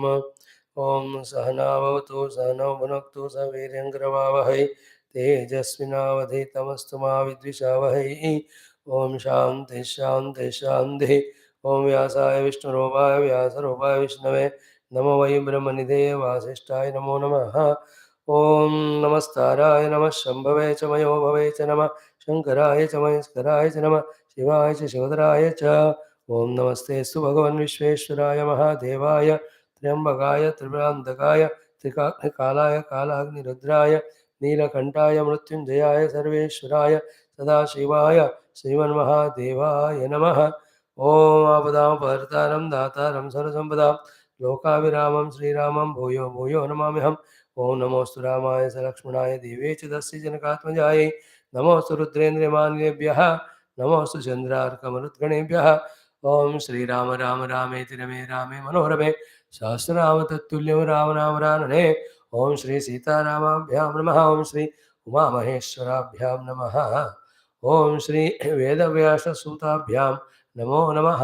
ओम सहनावतु सहनौ भुनक्तु सह वीर्यङ्करवावहै तेजस्विनावधीतमस्तु मा विद्विषावहै। ओम शांति शांति शांति। ओम व्यासाय विष्णुरूपाय व्यासरूपाय विष्णवे नमो वै ब्रह्मनिधे वासिष्ठाय नमो नमः। ओम नमस्काराय नमः शंभवे च मयो भवे च नमः शंकराय च महेश्वराय च नमः शिवाय च शिवधराय च। ओम नमस्ते सु भगवन् विश्वेश्वराय महादेवाय त्र्यंबकाय त्रिपुरांतकाय त्रिकालाय कालाग्निरुद्राय नीलकंठाय मृत्युंजयाय सर्वेश्वराय सदाशिवाय श्रीमन्महादेवाय नमः। ओम आपदामपहर्तारं दातारं सर्वसंपदां लोकाभिरामं श्रीरामं भूयो भूयो नमाम्यहम्। ओम नमोस्तु रामाय सलक्ष्मणाय देवे च तस्य जनकात्मजायै नमोस्तु रुद्रेन्द्रमान्येभ्यः नमोस्तु चन्द्रार्कमरुद्गणेभ्यः। ओम श्रीराम राम रामेति रमे रामे मनोरमे सहस्रनाम तत्तुल्यं रामनाम वरानने। ओम श्री सीतारामाभ्यां नमः। ओम श्री उमामहेश्वराभ्यां नमः। ओम श्री वेदव्याससूताभ्यां नमो नमः।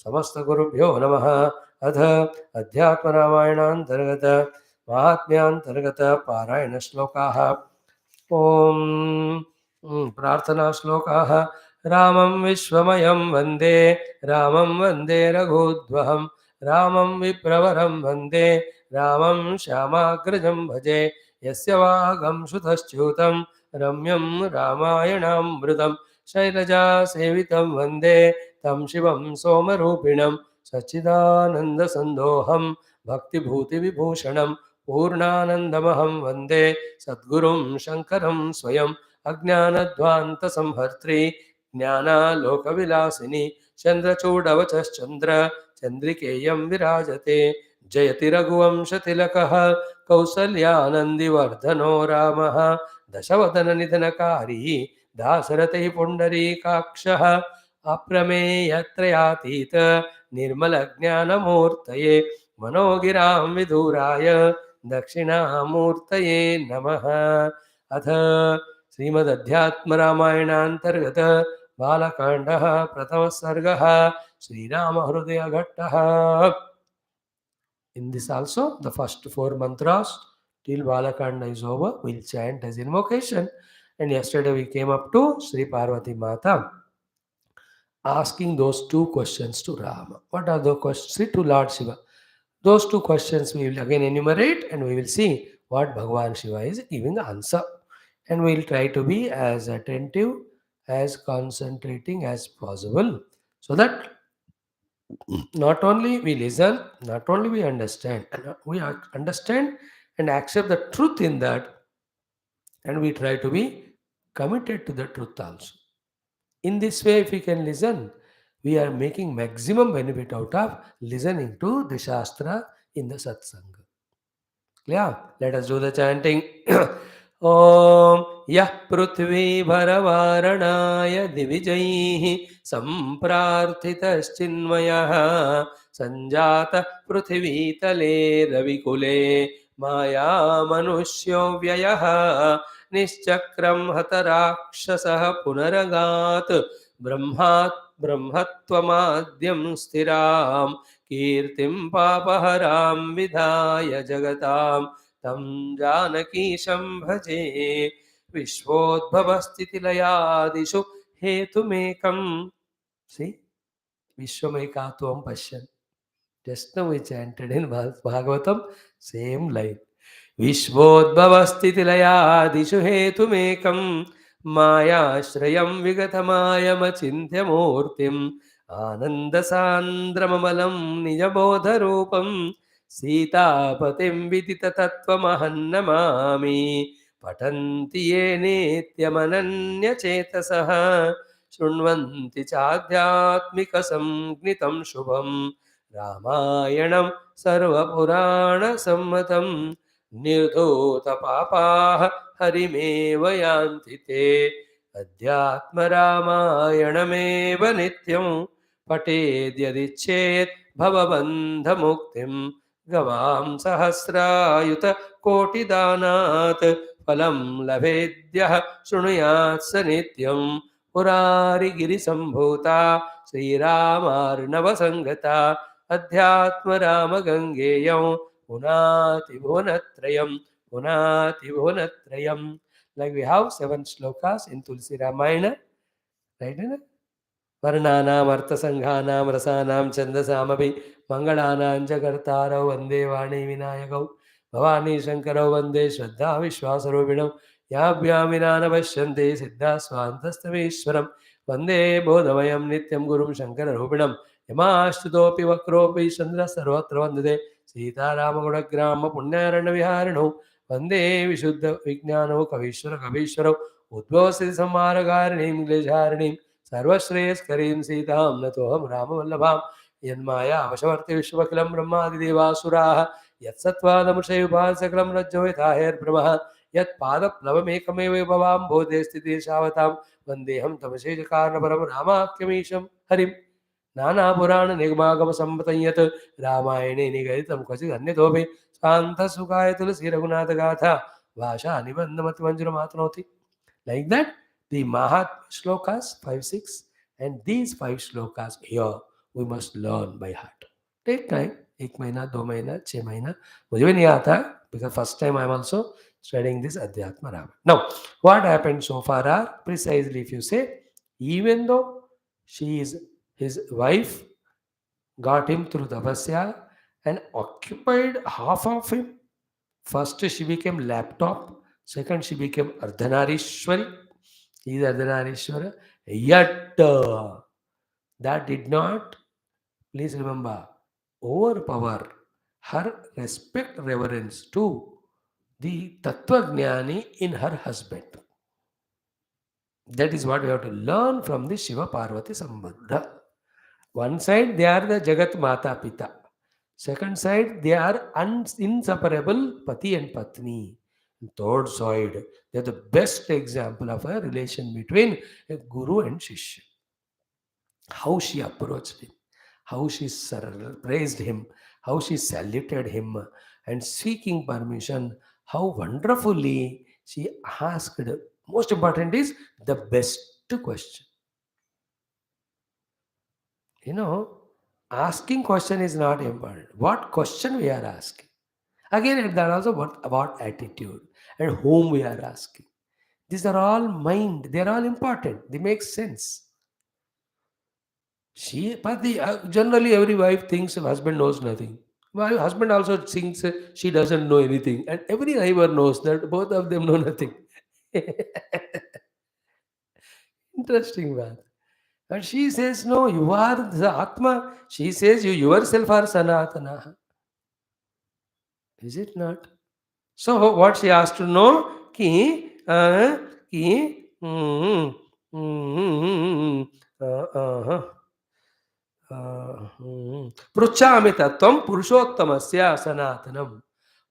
समस्त गुरुभ्यो नमः। अथ अध्यात्मरामायणान्तर्गत महात्म्यान्तर्गत पारायण श्लोकाः। ओम प्रार्थना श्लोकाः। रामं विश्वमयं वन्दे रामं वन्दे रघुद्वहं रामं विप्रवरं वन्दे रामं श्यामाग्रजं भजे यस्य वागं श्रुतश्च्युतं रम्यं रामायणामृतं शैलजासेवितं वन्दे तं शिवं सोमरूपिणं सच्चिदानन्दसन्दोहं भक्तिभूतिविभूषणं पूर्णानन्दमहं वन्दे सद्गुरुं शङ्करं स्वयं अज्ञानध्वान्तसंहर्त्री ज्ञानालोकविलासिनी चन्द्रचूडवचश्चन्द्र चन्द्रिकेयं विराजते जयति रघुवंशतिलकः कौसल्यानन्दिवर्धनो रामः दशवदननिधनकारी दाशरथिः पुण्डरीकाक्षः अप्रमेयत्रयातीत निर्मलज्ञानमूर्तये मनोगिरां विदूराय दक्षिणामूर्तये नमः। अथ श्रीमदध्यात्मरामायणान्तर्गत बालकाण्डः प्रथमः सर्गः श्रीरामहृदयघट्टः। In this also, the first 4 mantras till Balakanda is over, we'll chant as invocation. And yesterday we came up to Sri Parvati Mata asking those 2 questions to Rama. What are the questions? To Lord Shiva. Those 2 questions we will again enumerate and we will see what Bhagavan Shiva is giving the answer. And we will try to be as attentive, as concentrating as possible, so that not only we listen, not only we understand, and we understand and accept the truth in that, and we try to be committed to the truth also. In this way, if we can listen, we are making maximum benefit out of listening to the Shastra in the Satsanga. Clear? Let us do the chanting. Om Yah Prithvi Bharavaranaaya Divijaihi Samprarthitaschinmayah Sanjata Prithvi Tale Ravikule Maya Manushyo Vyayah Nischakram Hatarakshasah Punaragat Brahmatvamadyam Stiram Kirtim Papaharam Vidhaya Jagatam Tam Janakisham Bhaje Vishvodbhavastitilayadishu Hetumekam. See, Vishwamekatvam Pashyan. Just now we chanted in Bhagavatam, same line. Vishvodbhavastitilayadishu Hetumekam Mayashrayam Vigathamayamachinthyamurtim Anandasandramamalam Nijabodharupam Sitapatim viditatatvamahannamami Patanti ye nityamananya chetasaha Shunvanti chadhyatmika samgnitam shubham Ramayanam sarvapurana sammatam Nirdhota papaha harimeva yanti te Adhyatma Ramayanameva nityam Patedyadichet Bhavabandha muktim Gavam sahasrayuta koti danat Phalam labhedyah Shunuyat sanityam Purari giri sambhuta Sri Ramarnava sangata अध्यात्म Ram गंगेयं पुनाति भुवनत्रयं पुनाति भुवनत्रयं. Like we have 7 shlokas in Tulsi Ramayana, right? वर्णानाम् अर्थसङ्घानां रसानां छन्दसामपि मङ्गलानां च कर्तारौ वन्दे वाणी विनायकौ भवानी शङ्करौ वन्दे श्रद्धा विश्वासरूपिणौ याभ्यां विना न पश्यन्ति सिद्धा स्वान्तस्तमीश्वरं वन्दे बोधमयं नित्यं गुरुं शङ्कररूपिणं यमाश्रितोऽपि वक्रोऽपि चन्द्रः सर्वत्र वन्दते सीतारामगुणग्राम पुण्यारण्यविहारिणौ वन्दे विशुद्धविज्ञानौ कवीश्वरौ उद्भवस्थिति संहारकारिणीं क्लेशहारिणीं सर्वश्रेयस्करीं सीतां नतोऽहं रामवल्लभां यन्माया वशवर्ति विश्वमखिलं ब्रह्मादिदेवासुराः यत्सत्त्वादमुषयुपासकलं रज्जो यथा हेर्ब्रह्मः यत्पादप्लवमेकमेव भवां बोधे स्थितिशावतां वन्देऽहं तमशेषकारणपरं रामाख्यमीशं हरिं नानापुराणनिगमागमसम्मतं यत् रामायणे निगदितं क्वचित् अन्यतोऽपि शान्तसुखाय तुलसीरघुनाथगाथा भाषा निबन्धमतिमञ्जुरमातनोति. Like that, the Mahatma shlokas 5, 6 and these 5 shlokas here we must learn by heart. Take time, 1 महीना, 2 महीना, 6 महीना. मुझे भी नहीं आता because first time I am also studying this Adhyatma Rama. Now, what happened so far are precisely if you say, even though she is his wife, got him through tapasya and occupied half of him. First she became laptop, second she became Ardhanarishwari. He is Ardhanarishwara. Yet that did not, please remember, overpower her respect, reverence to the Tattvajnani in her husband. That is what we have to learn from the Shiva Parvati Sambandha. One side they are the Jagat Mata Pita. Second side they are inseparable Pati and Patni. Third side, they are the best example of a relation between a Guru and Shishya. How she approached him, how she praised him, how she saluted him, and seeking permission, how wonderfully she asked. Most important is the best question. Asking question is not important. What question we are asking? Again, that also about attitude and whom we are asking. These are all mind. They are all important. They make sense. Generally every wife thinks her husband knows nothing. My husband also thinks she doesn't know anything. And every neighbor knows that both of them know nothing. Interesting man. And she says, no, you are the Atma. She says, you yourself are Sanatana. Is it not? So what she asked to know, ki, पृच्छामि तत्त्वं पुरुषोत्तमस्य सनातनं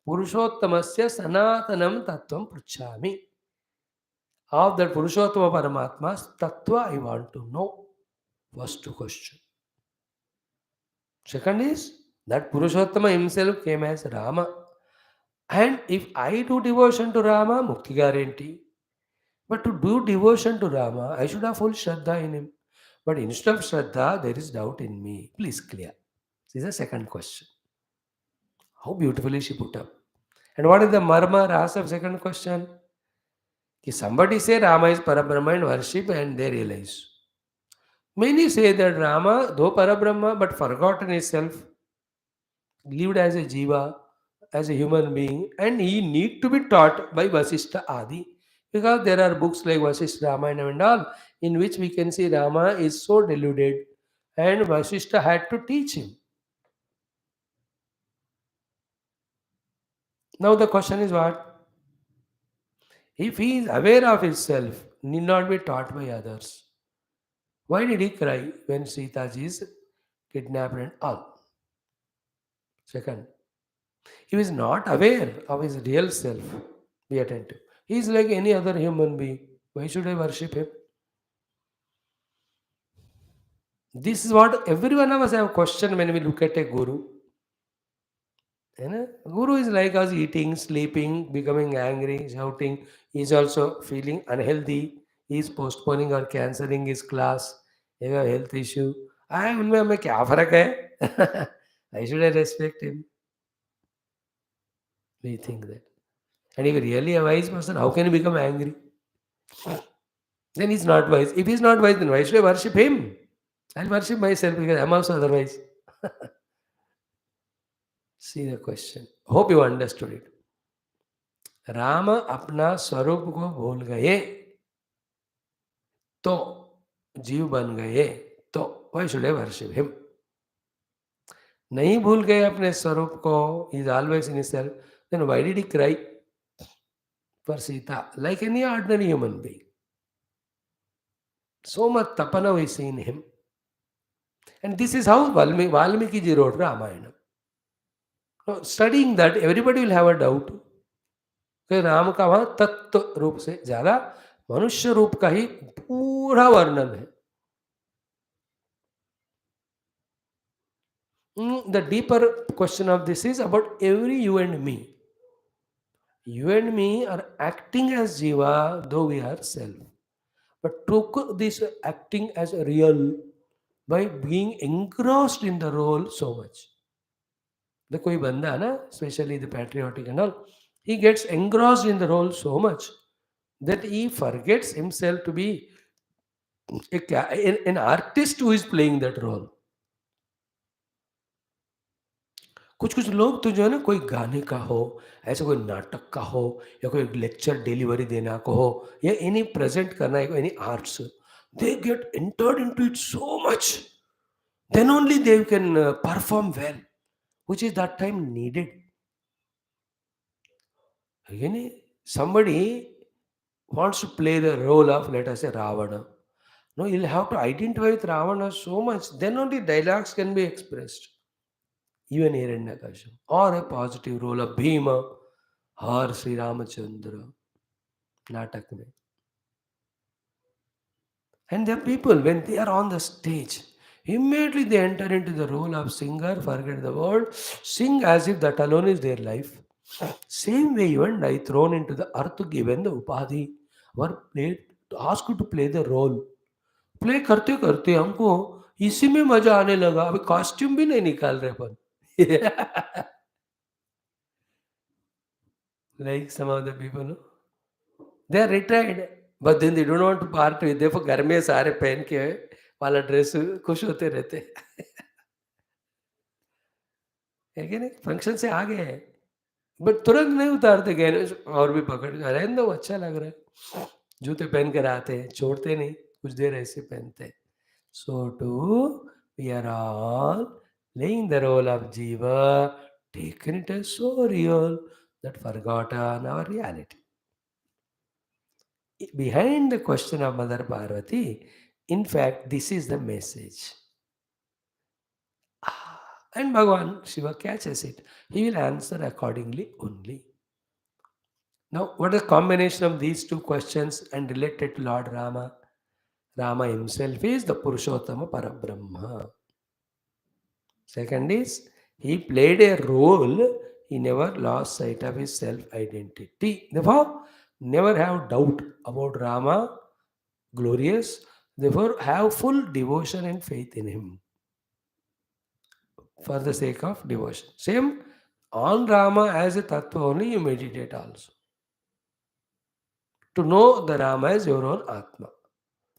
पुरुषोत्तमस्य सनातनं तत्त्वं पृच्छामि. Of that Purushottama Paramatma's tattva I want to know. First question. Second is that Purushottama himself came as Rama. And if I do devotion to Rama, Mukti guarantee. But to do devotion to Rama, I should have full Shraddha in him. But instead of Shraddha, there is doubt in me. Please clear. This is the second question. How beautifully she put up. And what is the marma rasa of second question? Ki somebody say Rama is Parabrahma and worship and they realize. Many say that Rama, though Parabrahma, but forgotten himself, lived as a jiva, as a human being, and he need to be taught by Vasishtha Adi. Because there are books like Vasishtha Ramayana and all, in which we can see Rama is so deluded, and Vasishtha had to teach him. Now the question is what? If he is aware of himself, need not be taught by others. Why did he cry when Sita is kidnapped and all? Second, he is not aware of his real self. Be attentive. He is like any other human being. Why should I worship him? This is what every one of us have questioned when we look at a guru. Guru is like us eating, sleeping, becoming angry, shouting. He is also feeling unhealthy. He is postponing or cancelling his class. He has a health issue. उनमें हमें क्या फर्क है? Why should I respect him? We think that. And if you're really a wise person, how can he become angry? Then he's not wise. If he's not wise, then why should I worship him? I'll worship myself because I'm also otherwise. See the question. Hope you understood it. Ram अपना स्वरूप को भूल गए तो जीव बन गए तो why should I worship him? नहीं भूल गए अपने स्वरूप को, he is always in himself, then why did he cry for Sita like any ordinary human being? So much tapana we see in him. And this is how Valmiki ji wrote Ramayana. Now, studying that, everybody will have a doubt कि राम का वहां तत्व रूप से ज्यादा मनुष्य रूप का ही पूरा वर्णन है. The deeper question of this is about every you and me. You and me are acting as Jiva, though we are self. But took this acting as real by being engrossed in the role so much. The koi banda na, especially the patriotic and all, he gets engrossed in the role so much that he forgets himself to be an artist who is playing that role. कुछ कुछ लोग तो जो है ना, कोई गाने का हो, ऐसे कोई नाटक का हो, या कोई लेक्चर डिलीवरी देना को हो, या एनी प्रेजेंट करना है, any arts, they get entered into it so much, then only they can perform well, which is that time needed. Again, somebody wants to play the role of, let us say, Ravana. No, you'll have to identify with Ravana so much, then only dialogues can be expressed. Even Hiranyakashipu, or a positive role of Bhima or Sri Ramachandra, natak mein. And the people, when they are on the stage, immediately they enter into the role of singer, forget the word, sing as if that alone is their life. Same way you and I thrown into the earth, given the upadhi, were played, asked to play the role. Play करते करते हमको इसी में मजा आने लगा. अभी costume भी नहीं निकाल रहे अपन. Like some of the people, no? They are retired, but then they don't want to part with. देखो घर में सारे पहन के वाला ड्रेस खुश होते रहते. है कि नहीं? फंक्शन से आ गए हैं, बट तुरंत नहीं उतारते गहने, और भी पकड़ के रहने दो, अच्छा लग रहा है. जूते पहन कर आते हैं, छोड़ते नहीं, कुछ देर ऐसे पहनते हैं. So too, we are all playing the role of Jiva, taken it as so real that forgotten our reality. Behind the question of Mother Parvati, in fact, this is the message. And Bhagavan Shiva catches it. He will answer accordingly only. Now, what is the combination of these two questions and related to Lord Rama? Rama himself is the Purushottama Parabrahma. Second is, he played a role, he never lost sight of his self-identity. Therefore, never have doubt about Rama, glorious. Therefore, have full devotion and faith in him for the sake of devotion. Same, on Rama as a tattva only you meditate also. To know the Rama as your own Atma.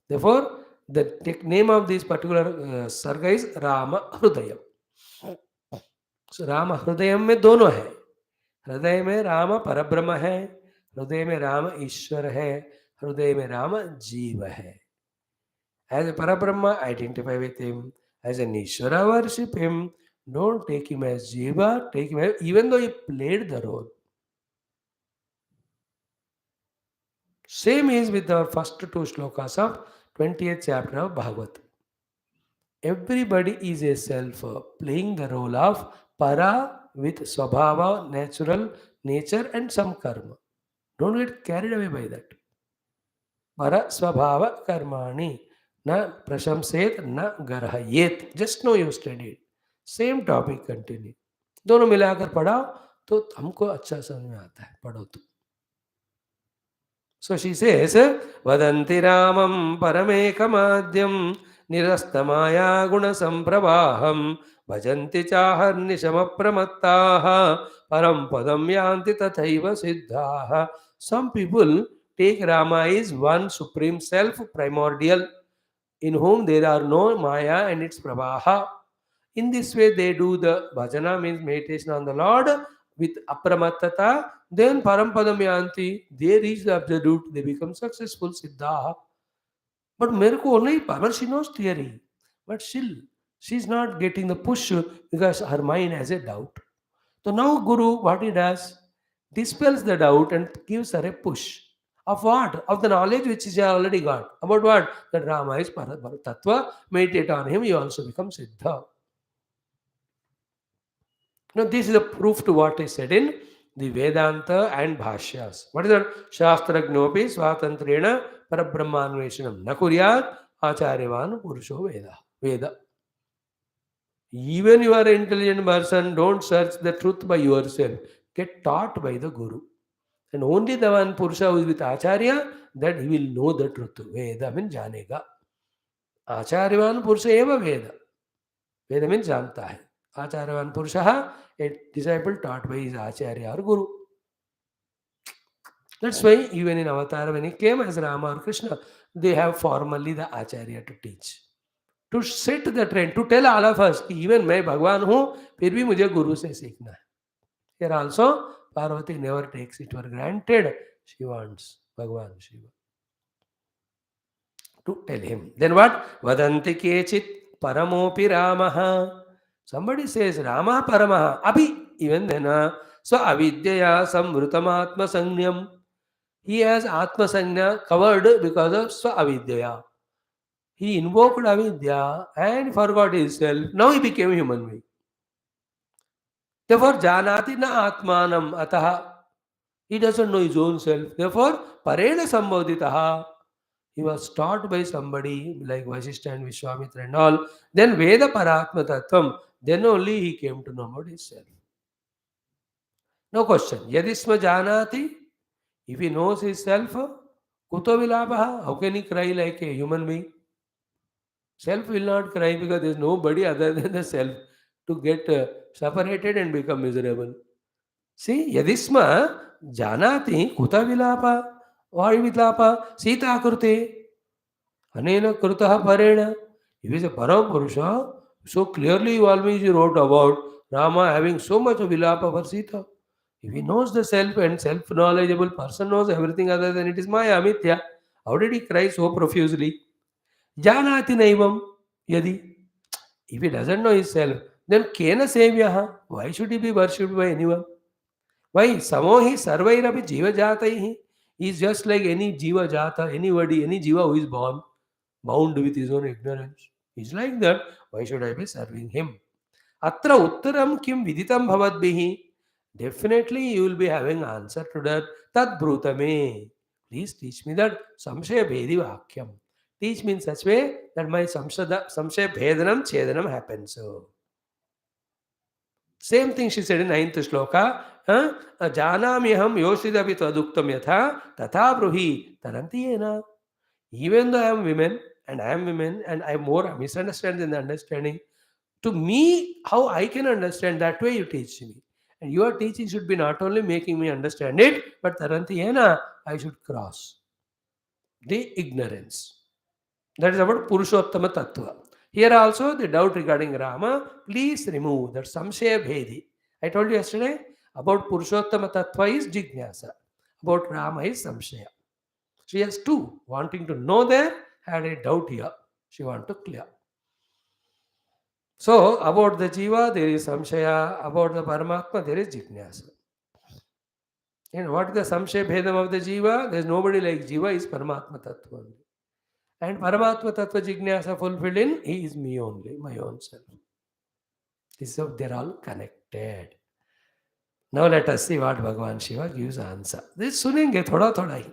Therefore, the name of this particular sarga is RAMA-HRUDAYAM. So, RAMA-HRUDAYAM में दोनों है. हृदय में राम परब्रह्म है, हृदय में राम ईश्वर है, हृदय में राम जीव है. As a Parabrahma, identify with him. As an Ishvara, worship him. Don't take him as Jiva, take him as, even though he played the role. Same is with our first two shlokas of 20th chapter of Bhagavad. Everybody is a self playing the role of para with swabhava, natural nature and some karma. Don't get carried away by that. Para swabhava karmani. Na prashamset na garhayet. Just know you studied. Same topic continue. दोनों मिलाकर पढ़ाओ तो हमको अच्छा समझ में आता है. पढ़ो तो. So she says, Vadanti Ramam Paramekamadyam Nirastamaya Guna Samprabhaham भजन्ति चाहर्निशमप्रमत्ताः परम पदम यान्ति तथैव सिद्धाः. Some people take Rama is one supreme self, primordial, in whom there are no Maya and its Pravaha. In this way, they do the bhajana, means meditation on the Lord, with apramattata. Then parampadam yanti, they reach the absolute, they become successful siddha. But mere ko nahi, but she knows theory. But still, she is not getting the push because her mind has a doubt. So now Guru, what he does, dispels the doubt and gives her a push. Of what? Of the knowledge which she already got. About what? That Rama is Tattva. Meditate on him, you also become Siddha. Now, this is a proof to what is said in the Vedanta and Bhashyas. What is that? Shastra Gnopi Swatantrena Parabrahmanveshanam Nakuryat Acharyavan Purusho Veda. Veda. Even you are an intelligent person, don't search the truth by yourself. Get taught by the Guru. And only the one Purusha who is with Acharya, that he will know the truth. Veda means janega. Acharyavan Purusha eva Veda. Veda means janta hai. Acharyavan Purusha, a disciple taught by his Acharya or Guru. That's why even in Avatar, when he came as Rama or Krishna, they have formally the Acharya to teach. To set the trend, to tell all of us, even मैं भगवान हूँ, फिर भी मुझे गुरु से सीखना है. Here also, Parvati never takes it for granted. She wants Bhagwan Shiva to tell him. Then what? Vadanti kechit paramopi Ramaha. Somebody says Rama Paramaha. Abhi, even then, so avidyaya samvrutam atma sanyam. He has atma sanya covered because of swa avidyaya. He invoked avidya and forgot himself. Now he became a human being. Therefore, janati na atmanam ataha. He doesn't know his own self. Therefore, parena sambodhitaha. He was taught by somebody like Vasishtha and Vishwamitra and all. Then Veda Paratma Tattvam. Then only he came to know about himself. No question. Yadisma janati. If he knows himself, kuto vilapaha. How can he cry like a human being? Self will not cry because there is nobody other than the self to get separated and become miserable. See, yadisma janati kuta vilapa, why vilapa, SEETHA krute, anena krutaha parena. If he is a Param Purusha, so clearly Valmiki wrote about Rama having so much of vilapa for SEETHA. If he knows the self and self-knowledgeable person knows everything other than it is Maya, Mithya, how did he cry so profusely? Janati naivam yadi. If he doesn't know himself, then kena sevyaha. Why should he be worshipped by anyone? Why? Samohi sarvairapi jiva jataihi. He is just like any jiva jata, anybody, any jiva who is born, bound with his own ignorance. He is like that. Why should I be serving him? Atra uttaram kim viditam bhavadbihi. Definitely you will be having answer to that. Tad brutame. Please teach me that samshaya bhedi vakyam. Teach me in such way that my samshaya bhedanam chedanam happens. So, same thing she said in 9th shloka. Janamiham yoshidapi taduktam yatha tatha bruhi tarantiyena. Even though I am women and I am women and I am more misunderstand than the understanding, to me, how I can understand, that way you teach me. And your teaching should be not only making me understand it, but tarantiyena, I should cross the ignorance. That is about Purushottama Tattva. Here also the doubt regarding Rama, please remove that samshaya bhedi. I told you yesterday about Purushottama Tattva is Jignasa. About Rama is samshaya. She has two. Wanting to know there, had a doubt here. She want to clear. So about the Jiva there is samshaya. About the Paramatma there is Jignasa. And what is the samshaya bhedam of the Jiva? There is nobody like Jiva is Paramatma Tattva only. And Paramatma Tattva Jignasa fulfilled in, he is me only, my own self. So they are all connected. Now let us see what Bhagavan Shiva gives answer. This sunenge thoda thoda hi.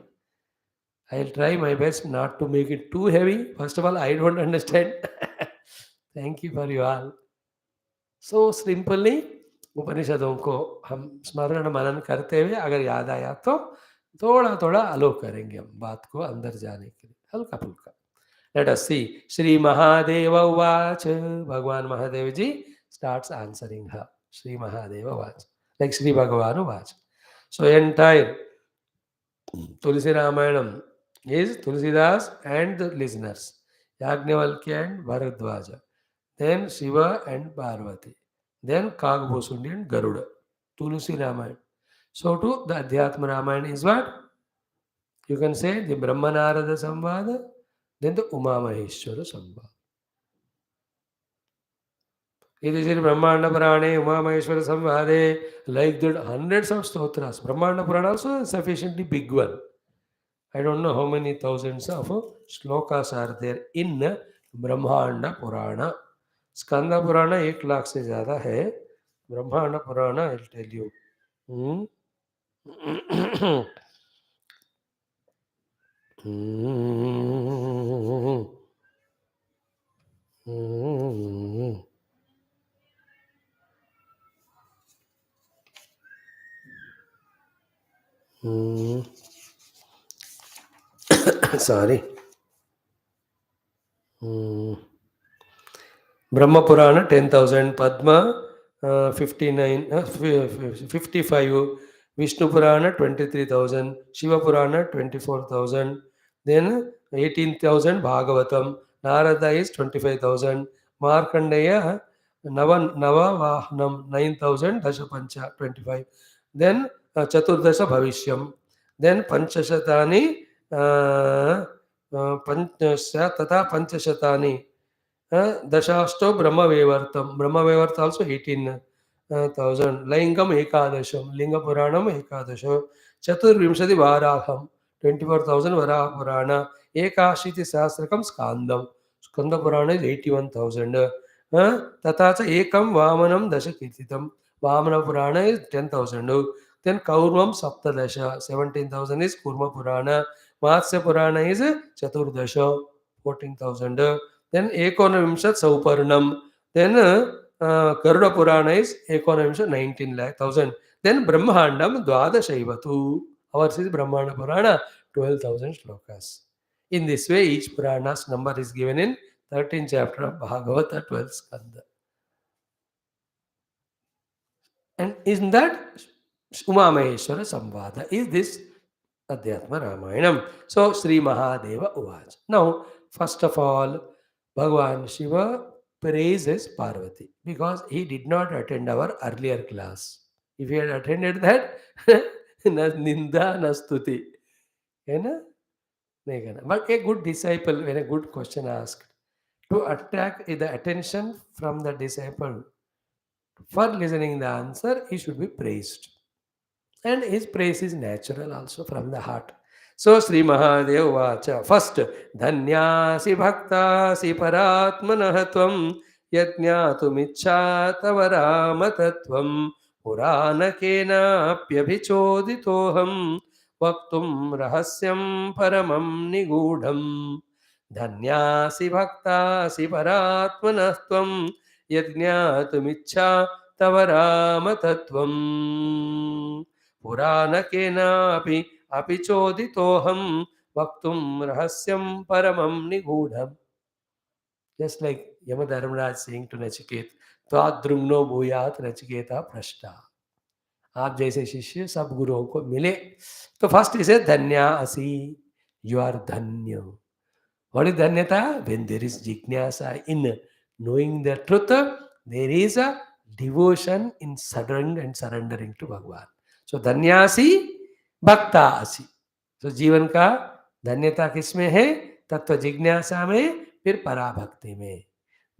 I will try my best not to make it too heavy. First of all, I don't understand. Thank you for you all. So simply, उपनिषदों को हम स्मरण मनन करते हुए अगर याद आया तो थोड़ा थोड़ा अलो करेंगे हम बात को अंदर जाने के लिए हल्का फुल्का. Let us see. Shri Mahadeva Uvacha. Bhagwan Mahadev ji starts answering her. Sri Mahadeva Vach. Like Sri Bhagavanu Vach. So entire Tulsi Ramayanam is Tulsidas and the listeners. Yagnavalkya and Bharadwaja. Then Shiva and Parvati. Then Kagbhosundi and Garuda. Tulsi Ramayana. So too the Adhyatma Ramayana is what? You can say the Brahmanarada Samvada, then the Uma Maheshwara Samvada. It is in Brahmaanda Purane, Uma Maheshwara Samvade, like that hundreds of stotras. Brahmaanda Purana also a sufficiently big one. I don't know how many thousands of shlokas are there in Brahmaanda Purana. Skanda Purana 1 lakh से ज़्यादा है. Brahmaanda Purana, I'll tell you. Hmm? Sorry. Brahma Purana 10,000, Padma 59, 55, Vishnu Purana 23,000, Shiva Purana 24,000, then 18,000 Bhagavatam, Narada is 25,000, Markandeya Nava Vahanam 9,000, Dashapancha 25, then Chaturdasha Bhavishyam, then Panchashatani, Tata Panchashatani. Dashasto Brahmavevartam. Brahmavevarta also 18,000. Lingam Ekadasham. Linga Puranam Ekadasham. Chaturvimshati Varaham. 24,000 Varaha Purana. Ekashiti Sahasrakam Skandam. Skanda Purana is 81,000. Tatacha Ekam Vamanam Dashakirtitam. Vamana Purana is 10,000. Then Kaurvam Saptadasha. 17,000 is Kurma Purana. Matsya Purana is Chaturdasha. 14,000. Then Ekonavimshat Sauparnam. Then Garuda Purana is Ekonavimshat 19,000,000. Then Brahmaandam Dwadashaivatu. Ours is Brahmanda Purana 12,000 shlokas. In this way, each Purana's number is given in 13th chapter of Bhagavata, 12th skanda. And in that Uma Maheshwara Samvada is this Adhyatma Ramayanam. So Sri Mahadeva Uvach. Now, first of all, Bhagavan Shiva praises Parvati because he did not attend our earlier class. If he had attended that, na ninda na stuti. But a good disciple, when a good question asked, to attract the attention from the disciple for listening the answer, he should be praised. And his praise is natural also from the heart. So Sri Mahadev Vacha. First, Dhanyasi Bhaktasi Paratmanahatvam Yajnatumicha Tavarama Tattvam Puranakena Pyabhichoditoham Vaktum Rahasyam Paramam Nigudham Dhanyasi Bhaktasi Paratmanatvam Yajnatumicha Tavarama Tattvam Puranakena Apichoditoham Vaktum Rahasyam Paramam Nigudham. Just like Yamadharmaraj saying to Nachiket, Tadrumno Bhuyat Nachiketa Prashta. आप जैसे शिष्य सब गुरुओं को मिले. तो first इसे धन्या असी. You are धन्य. What is धन्यता? When there is jignasa in knowing the truth, there is a devotion in surrendering to Bhagavan. So धन्यासी भक्ता असी. तो जीवन का धन्यता किसमें है? तत्व जिज्ञासा में, फिर पराभक्ति में.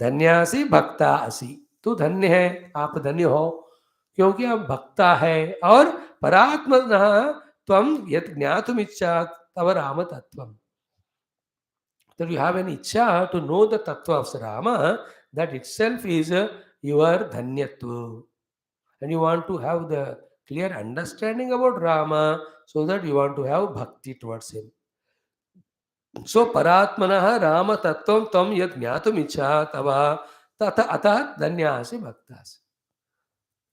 धन्यासी भक्ता असी. तू धन्य है, आप धन्य हो क्योंकि आप भक्ता है. और परात्मनः त्वं यत् ज्ञातुम इच्छा तव Ram तत्वम. That you have an icha to know the tattva of Rama, that itself is your dhanyatva. And you want to have the clear understanding about Rama, so that you want to have bhakti towards him. So paratmanah Rama tattvam tam yad jnatum icha tava tata atah dhanyasi bhaktas.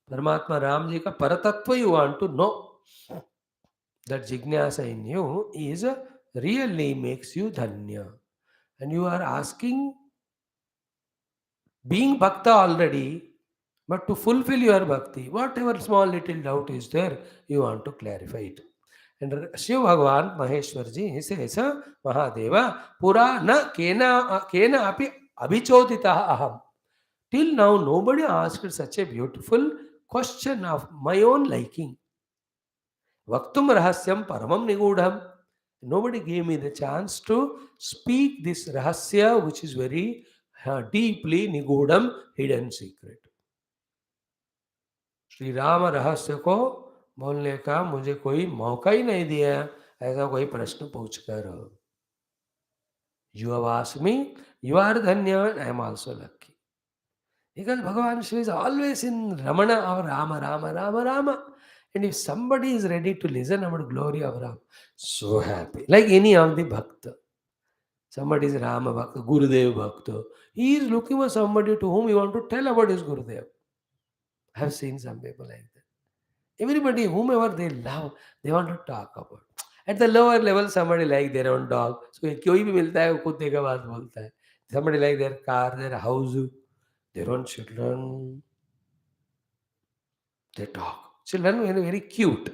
Paramatma Ram ji ka paratattva you want to know. That jignasa in you is really makes you dhanya. And you are asking, being bhakta already, But to fulfill your bhakti, whatever small little doubt is there, you want to clarify it. And Shiv Bhagavan Maheshwarji, he says, Mahadeva, Pura na kena api abhichodita aham. Till now, nobody asked such a beautiful question of my own liking. Vaktum rahasyam paramam nigudham. Nobody gave me the chance to speak this rahasya, which is very deeply nigudham, hidden secret. Shri Ram रहस्य को बोलने का मुझे कोई मौका ही नहीं दिया, ऐसा कोई प्रश्न पूछकर. You have asked me, you are धन्य, I am also lucky. Because Bhagavan Shiva is always in Ramana or Rama, Rama, Rama, Rama. And if somebody is ready to listen about glory of Rama, so happy. Like any of the Bhakta. Somebody is Rama Bhakta, Gurudev Bhakta. He is looking for somebody to whom he want to tell about his Gurudev. I have seen some people like that. Everybody, whomever they love, they want to talk about. At the lower level, somebody like their own dog. So कोई भी मिलता है वो कुत्ते का बात बोलता है. Somebody like their car, their house, their own children. They talk. Children are very cute.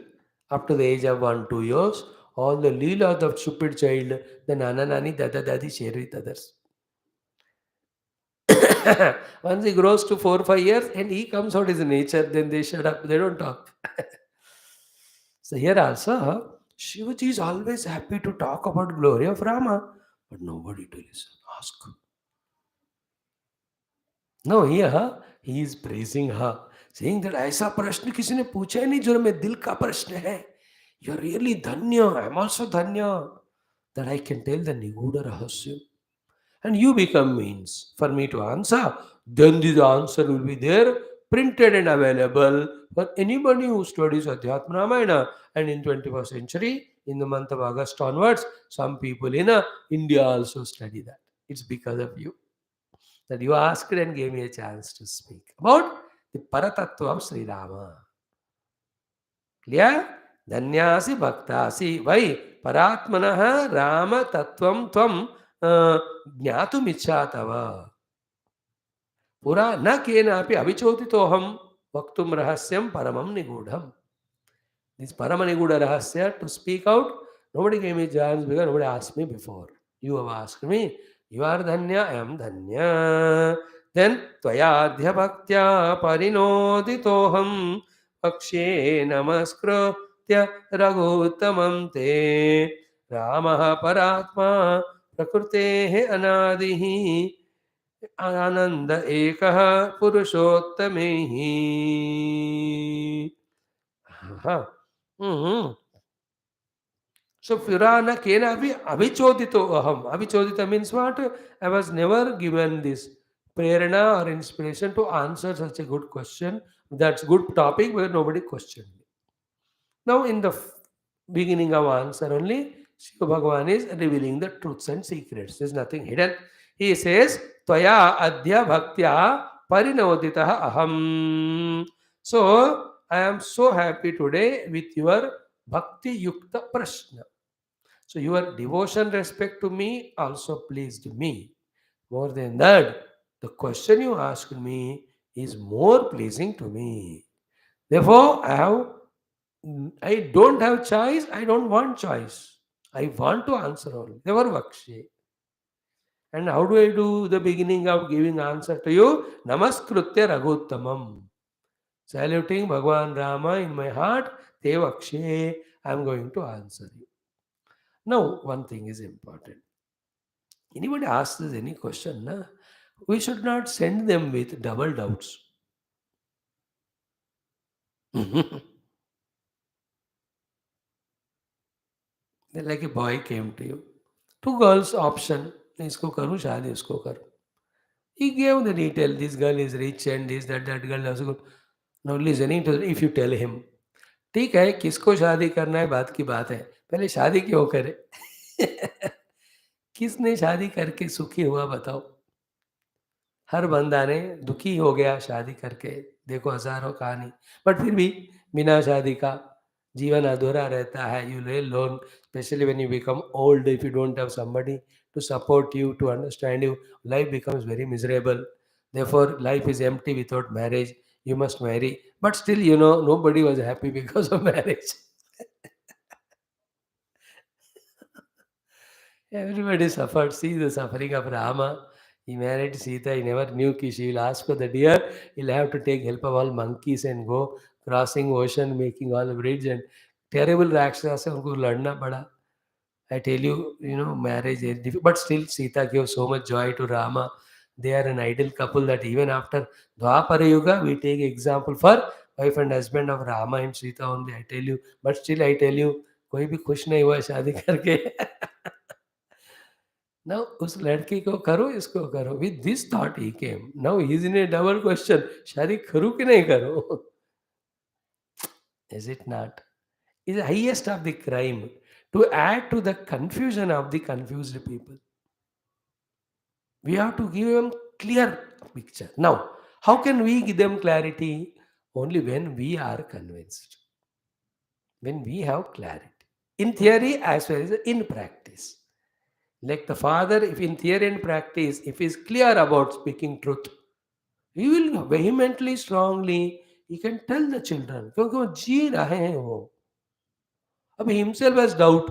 Up to the age of 1-2 years, all the leela of the stupid child, the nana nani, dada dadi share with others. Once he grows to 4-5 years and he comes out his nature, then they shut up. They don't talk. So here also, Shivaji is always happy to talk about glory of Rama, but nobody to listen. Ask. No, here he is praising her, saying that ऐसा प्रश्न किसी ने पूछा ही नहीं जो मेरे दिल का प्रश्न है. You are really धन्य. I am also धन्य that I can tell the Niguda Rahasya. And you become means for me to answer. Then the answer will be there, printed and available for anybody who studies Adhyatma Ramayana. And in 21st century, in the month of August onwards, some people in India also study that. It's because of you that you asked and gave me a chance to speak about the Paratattva of Sri Rama. Clear? Dhanyasi bhaktasi vai paratmanah Rama tattvam tvam ज्ञातुम इच्छा तव पुरा न केनापि अभिचोदितोहम वक्तुम रहस्यम परमम निगूढ़म. This parama niguda rahasya to speak out, nobody gave me chance because nobody asked me before. You have asked me. You are dhanya, I am dhanya. Then tvaya adhyabhaktya parinoditoham akshe namaskritya raghuttamam te Ramaha paratma प्रकृते अनादि आनंद एक पुरुषोत्तमे ही. So Purana kenapi abhichodito aham. Abhichodita means what? I was never given this prerana or inspiration to answer such a good question. That's good topic where nobody questioned me. Now in the beginning of answer only, Shiva Bhagavan is revealing the truths and secrets. There is nothing hidden. He says, Tvaya adhya bhaktya parinoditaha aham. So, I am so happy today with your bhakti yukta prashna. So, your devotion, respect to me also pleased me. More than that, the question you asked me is more pleasing to me. Therefore, I don't have choice. I don't want choice. I want to answer only. Never vakshe. And how do I do the beginning of giving answer to you? Namaskritya raghuttamam. Saluting Bhagavan Rama in my heart, te vakshe. I am going to answer you. Now, one thing is important. Anybody asks us any question, na? We should not send them with double doubts. Like a boy came to you. Two girls option. इसको करूँ शादी उसको करूँ. He gave the detail. This girl is rich and this, that girl also good. Now listening to if you tell him, ठीक है किसको शादी करना है बात की बात है. पहले शादी क्यों करे? किसने शादी करके सुखी हुआ बताओ? हर बंदा ने दुखी हो गया शादी करके. देखो हजारों कहानी. बट फिर भी बिना शादी का जीवन अधूरा रहता है. You live alone, especially when you become old. If you don't have somebody to support you, to understand you, life becomes very miserable. Therefore, life is empty without marriage. you must marry. But still, nobody was happy because of marriage. Everybody suffered. See the suffering of Rama. He married Sita. He never knew ki she will ask for the deer. He'll have to take help of all monkeys and go crossing ocean, making all the bridge, and terrible Rakshasa se unko ladna pada. I tell you, marriage is difficult. But still, Sita gave so much joy to Rama. They are an ideal couple that even after Dwapara Yuga, we take example for wife and husband of Rama and Sita only. I tell you. But still, I tell you, कोई भी खुश नहीं हुआ शादी करके. Now उस लड़की को करो इसको करो. With this thought he came. Now he is in a double question. शादी करूँ कि नहीं करूँ? Is it not? Is the highest of the crime to add to the confusion of the confused people. We have to give them clear picture. Now, how can we give them clarity? Only when we are convinced. When we have clarity. In theory as well as in practice. Like the father, if in theory and practice, if he is clear about speaking truth, he will vehemently, strongly, he can tell the children. क्योंकि वो जी रहे हैं वो. अब himself has doubt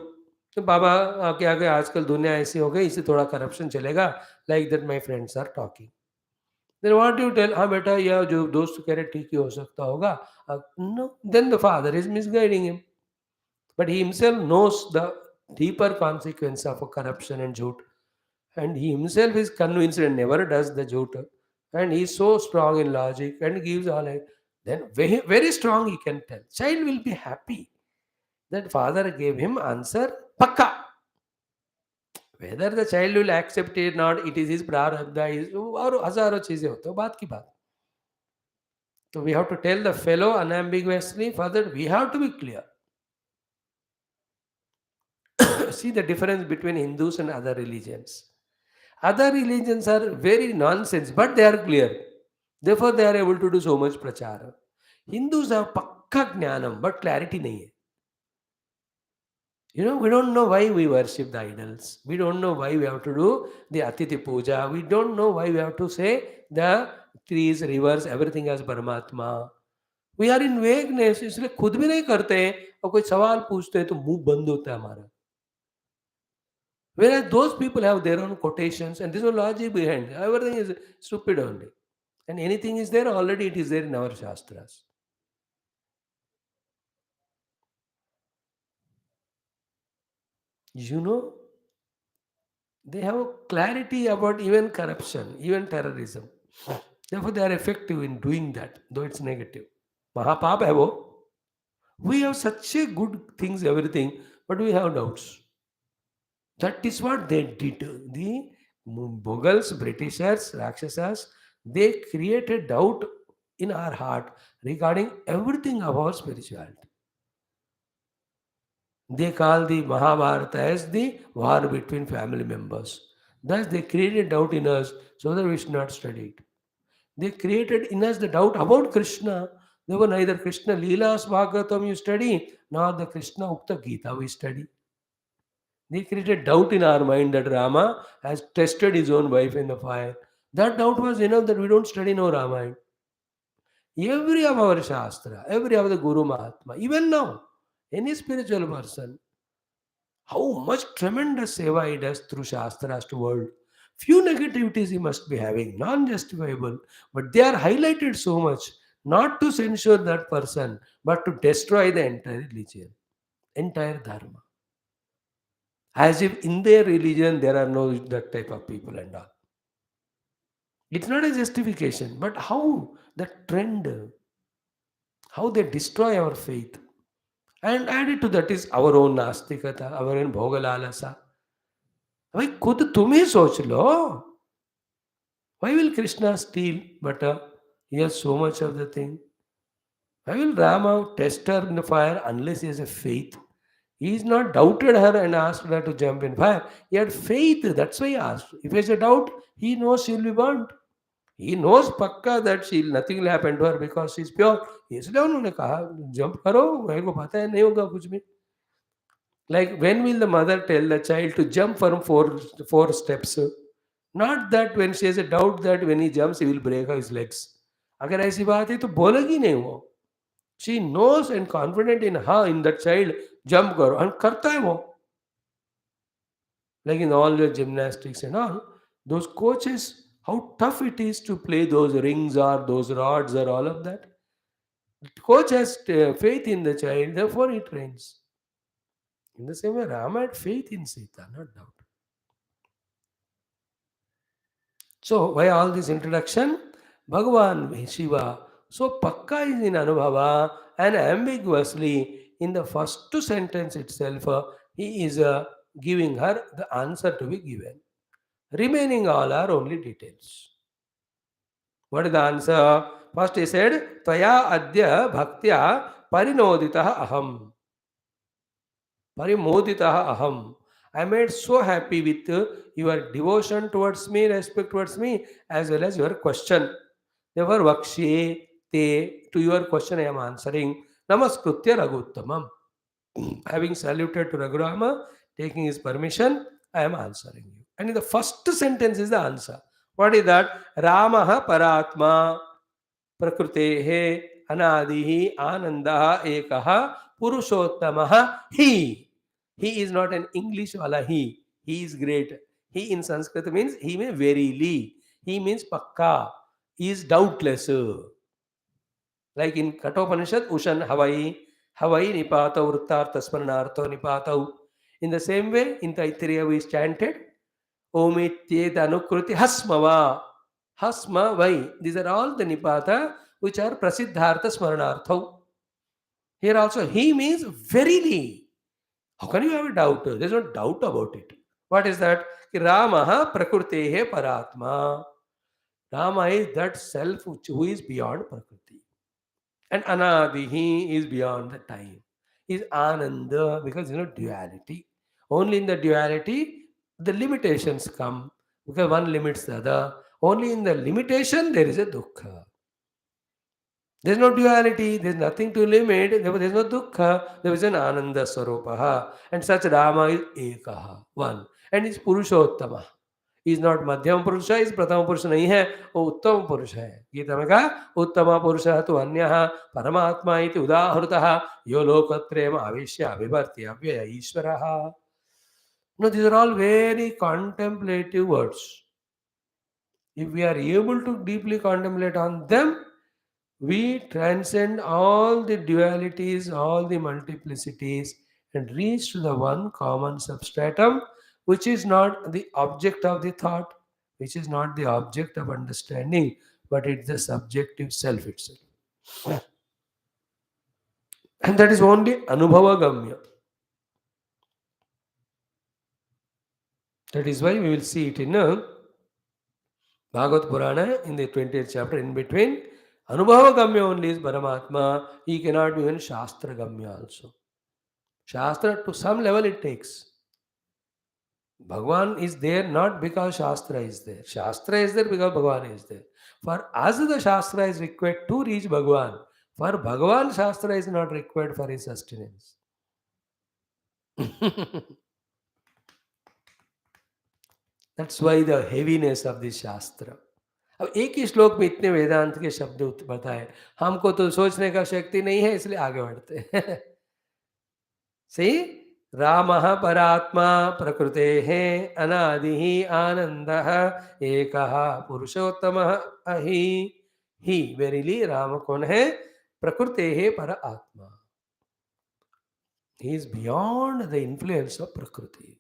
तो बाबा आके आगे आजकल दुनिया ऐसी हो गई इससे थोड़ा करप्शन चलेगा like that my friends are talking then what you tell हाँ बेटा या जो दोस्त कह रहे ठीक ही हो सकता होगा no then the father is misguiding him but he himself knows the deeper consequence of a corruption and jute and he himself is convinced and never does the jute and he is so strong in logic and gives all like then very, very strong he can tell child will be happy that father gave him answer pakka. Whether the child will accept it or not, it is his prarabdha, और हजारों चीजें होती हैं बात की बात. So we have to tell the fellow unambiguously, further we have to be clear. See the difference between Hindus and other religions. Other religions are very nonsense, but they are clear. Therefore, they are able to do so much prachara. Hindus have pakka jnanam, but clarity nahi hai. We don't know why we worship the idols. We don't know why we have to do the Atiti Puja. We don't know why we have to say the trees, rivers, everything as Paramatma. We are in vagueness. इसलिए खुद भी नहीं करते हैं और कोई सवाल पूछते हैं तो मुंह बंद होता है हमारा. Whereas those people have their own quotations and there's no logic behind it. Everything is stupid only. And anything is there, already it is there in our Shastras. You know, they have clarity about even corruption, even terrorism. Therefore, they are effective in doing that, though it's negative. Mahapap hai wo. We have such a good things, everything, but we have doubts. That is what they did. The Mughals, Britishers, Rakshasas, they created doubt in our heart regarding everything of our spirituality. They call the Mahabharata as the war between family members. Thus, they created doubt in us so that we should not study it. They created in us the doubt about Krishna. There were neither Krishna Leelas Bhagavatam you study, nor the Krishna Ukta Gita we study. They created doubt in our mind that Rama has tested his own wife in the fire. That doubt was enough that we don't study no Ramayana. Every of our Shastra, every of the Guru Mahatma, even now, any spiritual person, how much tremendous seva he does through Shastras to world. Few negativities he must be having, non-justifiable, but they are highlighted so much, not to censure that person, but to destroy the entire religion, entire dharma. As if in their religion there are no that type of people and all. It's not a justification, but how the trend, how they destroy our faith. And added to that is our own नास्तिकता, our own भोगलालसा. भाई खुद तुम ही सोच लो. Why will Krishna steal butter? He has so much of the thing. Why will Rama test her in the fire unless he has a faith? He has not doubted her and asked her to jump in fire. He had faith. That's why he asked. If he has a doubt, he knows she will be burnt. He knows pakka that nothing will happen to her because she is pure. इसलिए उन्होंने कहा jump करो मेरे को पता है नहीं होगा कुछ भी. Like when will the mother tell the child to jump from four steps? Not that when she has a doubt that when he jumps he will break his legs. अगर ऐसी बात है तो बोलेगी नहीं वो. She knows and confident in her, in that child, jump करो, and करता है वो. Like in all the gymnastics and all, those coaches, how tough it is to play those rings or those rods or all of that. The coach has faith in the child, therefore he trains. In the same way, Rama had faith in Sita, not doubt. So, why all this introduction? Bhagavan Shiva. So, Pakka is in Anubhava and ambiguously in the first sentence itself, he is giving her the answer to be given. Remaining all are only details. What is the answer? First he said, Tvaya adya bhaktya parinoditaha aham. Parimoditaha aham. I am made so happy with your devotion towards me, respect towards me, as well as your question. Therefore, Vakshye te, to your question I am answering. Namaskritya Raghuttamam. Having saluted to Raghurama, taking his permission, I am answering you. And in the first sentence is the answer. What is that? Ramaha Paratma Prakrutehe Anadihi Anandaha Ekaha Purushottamaha He. He is not an English wala he. He is great. He in Sanskrit means he may verily. He means pakka. He is doubtless. Like in Kathopanishad, Ushan Havai, Havai Nipatau Ruttartha Smaranartha Nipatau. In the same way, in Taittiriya we chanted, Omityet Anukruti Hasmava. Hasma Vai. These are all the Nipata which are Prasiddhartha Smaranartha. Here also, he means verily. How can you have a doubt? There is no doubt about it. What is that? Ramaha Prakritehe Paratma. Rama is that self who is beyond Prakriti. And Anadihi is beyond the time. Is Ananda because duality. Only in the duality the limitations come because one limits the other. Only in the limitation there is a dukkha. There is no duality, there is nothing to limit, therefore there is no dukkha, there is an Ananda Swarupaha. And such Rama is Ekaha, one. And is Purushottama. He is not Madhyam Purusha, is Prathama Purusha nahi hai, वो उत्तम पुरुष है. गीता में कहा उत्तम पुरुषः तु अन्यः परमात्मा इति उदाहृतः यो लोकत्रयम् आविश्य अभिवर्त्य अव्यय ईश्वरः. No, these are all very contemplative words. If we are able to deeply contemplate on them, we transcend all the dualities, all the multiplicities, and reach to the one common substratum, which is not the object of the thought, which is not the object of understanding, but it's the subjective self itself. And that is only Anubhava Gamya. That is why we will see it in Bhagavad Purana in the 20th chapter in between. Anubhava Gamya only is Paramatma. He cannot be even Shastra Gamya also. Shastra to some level it takes. Bhagavan is there not because Shastra is there. Shastra is there because Bhagavan is there. For us the Shastra is required to reach Bhagavan. For Bhagavan Shastra is not required for his sustenance. That's why the heaviness of this Shastra. अब एक ही श्लोक में इतने वेदांत के शब्द बताए, हमको तो सोचने का शक्ति नहीं है इसलिए आगे बढ़ते हैं. सही. रामः परात्मा प्रकृतेः अनादिः आनन्दः एकः पुरुषोत्तमः अहि. ही वेरिली राम कौन है? प्रकृतेः पर आत्मा. He is beyond the influence of Prakriti.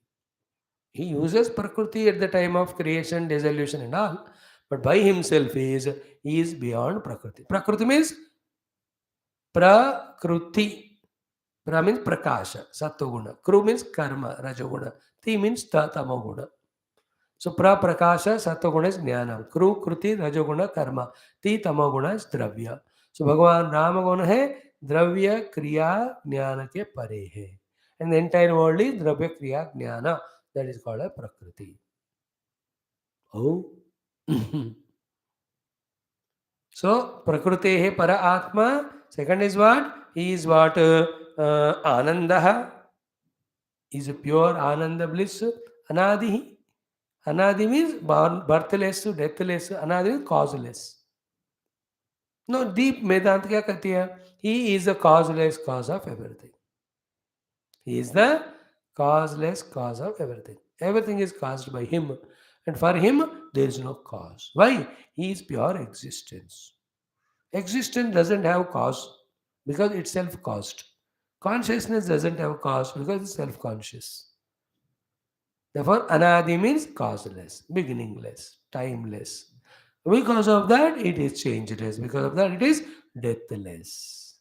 He uses Prakriti at the time of creation, dissolution and all, but by himself he is beyond Prakriti. Prakriti means Prakriti. Pra means prakasha, sattva-guna. Kru means karma, rajoguna. Ti means tamoguna. So prakasha, sattva-guna is jnana. Kru, kruti, rajoguna, karma. Ti tamoguna is dravya. So Bhagavan Rama guna hai dravya, kriya, jnana ke pare hai. And the entire world is dravya, kriya, jnana. That is called a prakriti. Oh. So prakritehe para atma. Second is what? He is what? Anandaha is a pure Ananda bliss. Anadihi. Anadi means birthless, deathless. Anadi means causeless. No, deep Vedanta क्या कहती है? He is the causeless cause of everything. He is the causeless cause of everything. Everything is caused by him. And for him, there is no cause. Why? He is pure existence. Existence doesn't have cause because it's self caused. Consciousness doesn't have cause because it's self conscious. Therefore, anadi means causeless, beginningless, timeless. Because of that, it is changeless. Because of that, it is deathless.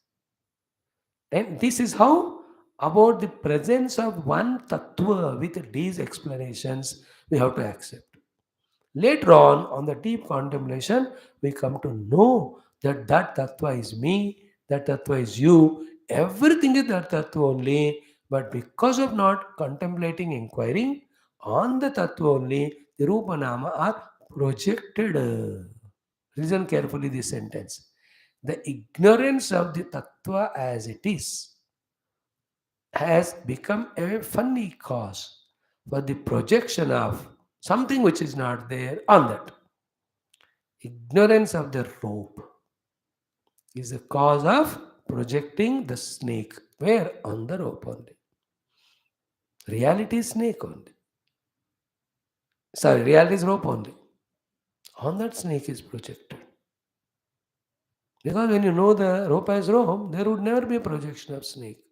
And this is how, about the presence of one tattva with these explanations, we have to accept. Later on the deep contemplation, we come to know that that tattva is me, that tattva is you, everything is that tattva only. But because of not contemplating, inquiring on the tattva only, the Rupa Nama are projected. Listen carefully this sentence. The ignorance of the tattva as it is has become a funny cause for the projection of something which is not there on that. Ignorance of the rope is the cause of projecting the snake. Where? On the rope only. Reality is snake only. Sorry, reality is rope only. On that snake is projected. Because when you know the rope as rope, there would never be a projection of snake.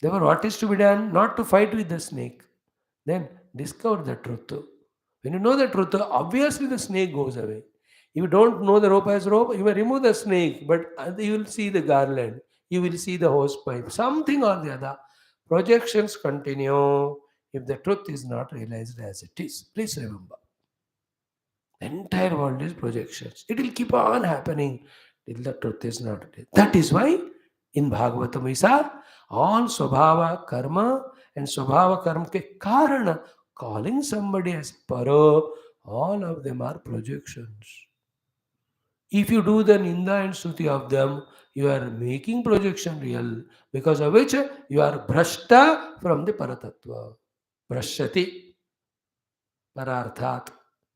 Therefore, what is to be done? Not to fight with the snake. Then discover the truth. When you know the truth, obviously the snake goes away. If you don't know the rope as rope, you may remove the snake, but you will see the garland, you will see the hose pipe, something or the other. Projections continue if the truth is not realized as it is. Please remember, the entire world is projections. It will keep on happening till the truth is not realized. That is why in Bhagavatam we saw all Swabhava Karma and Swabhava Karma ke Karana, calling somebody as Paro, all of them are projections. If you do the Ninda and Stuti of them, you are making projection real, because of which you are Brashta from the Paratattva. Brashati Pararthat.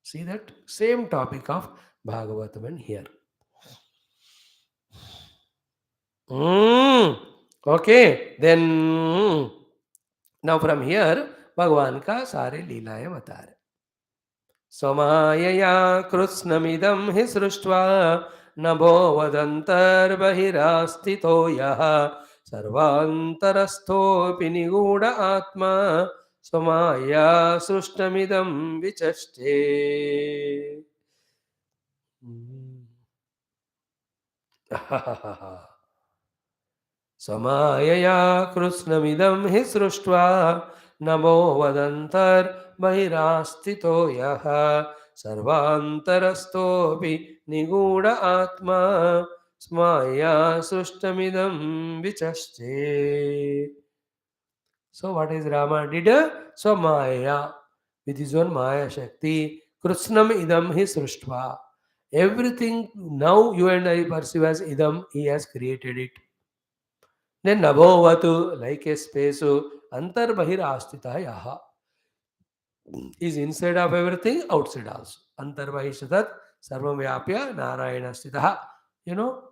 See that? Same topic of Bhagavatam and here. Okay, then now from here भगवान का सारे लीलाएं बता रहे. स्वमायया कृत्स्नमिदं हि सृष्ट्वा नभो वदन्तर्बहिरास्थितो यः सर्वान्तरस्थोऽपि निगूढ आत्मा स्वमाया सृष्टमिदं विचष्टे. स्वमायया कृत्स्नमिदं हि सृष्ट्वा नमो वदन्तर्बहिरास्थितो यः सर्वान्तरस्थोऽपि निगूढ आत्मा स्माया सृष्टमिदं विचष्टे. So what is Rama did? So Maya, with his own Maya Shakti, Krishnam idam hi sruštva. Everything now you and I perceive as idam, he has created it. Then Nabhovatu, like a space, Antarbahir Astita Yaha is inside of everything, outside also. Antarbahishatat, Sarvam Vyapya, Narayana Stitaha. You know,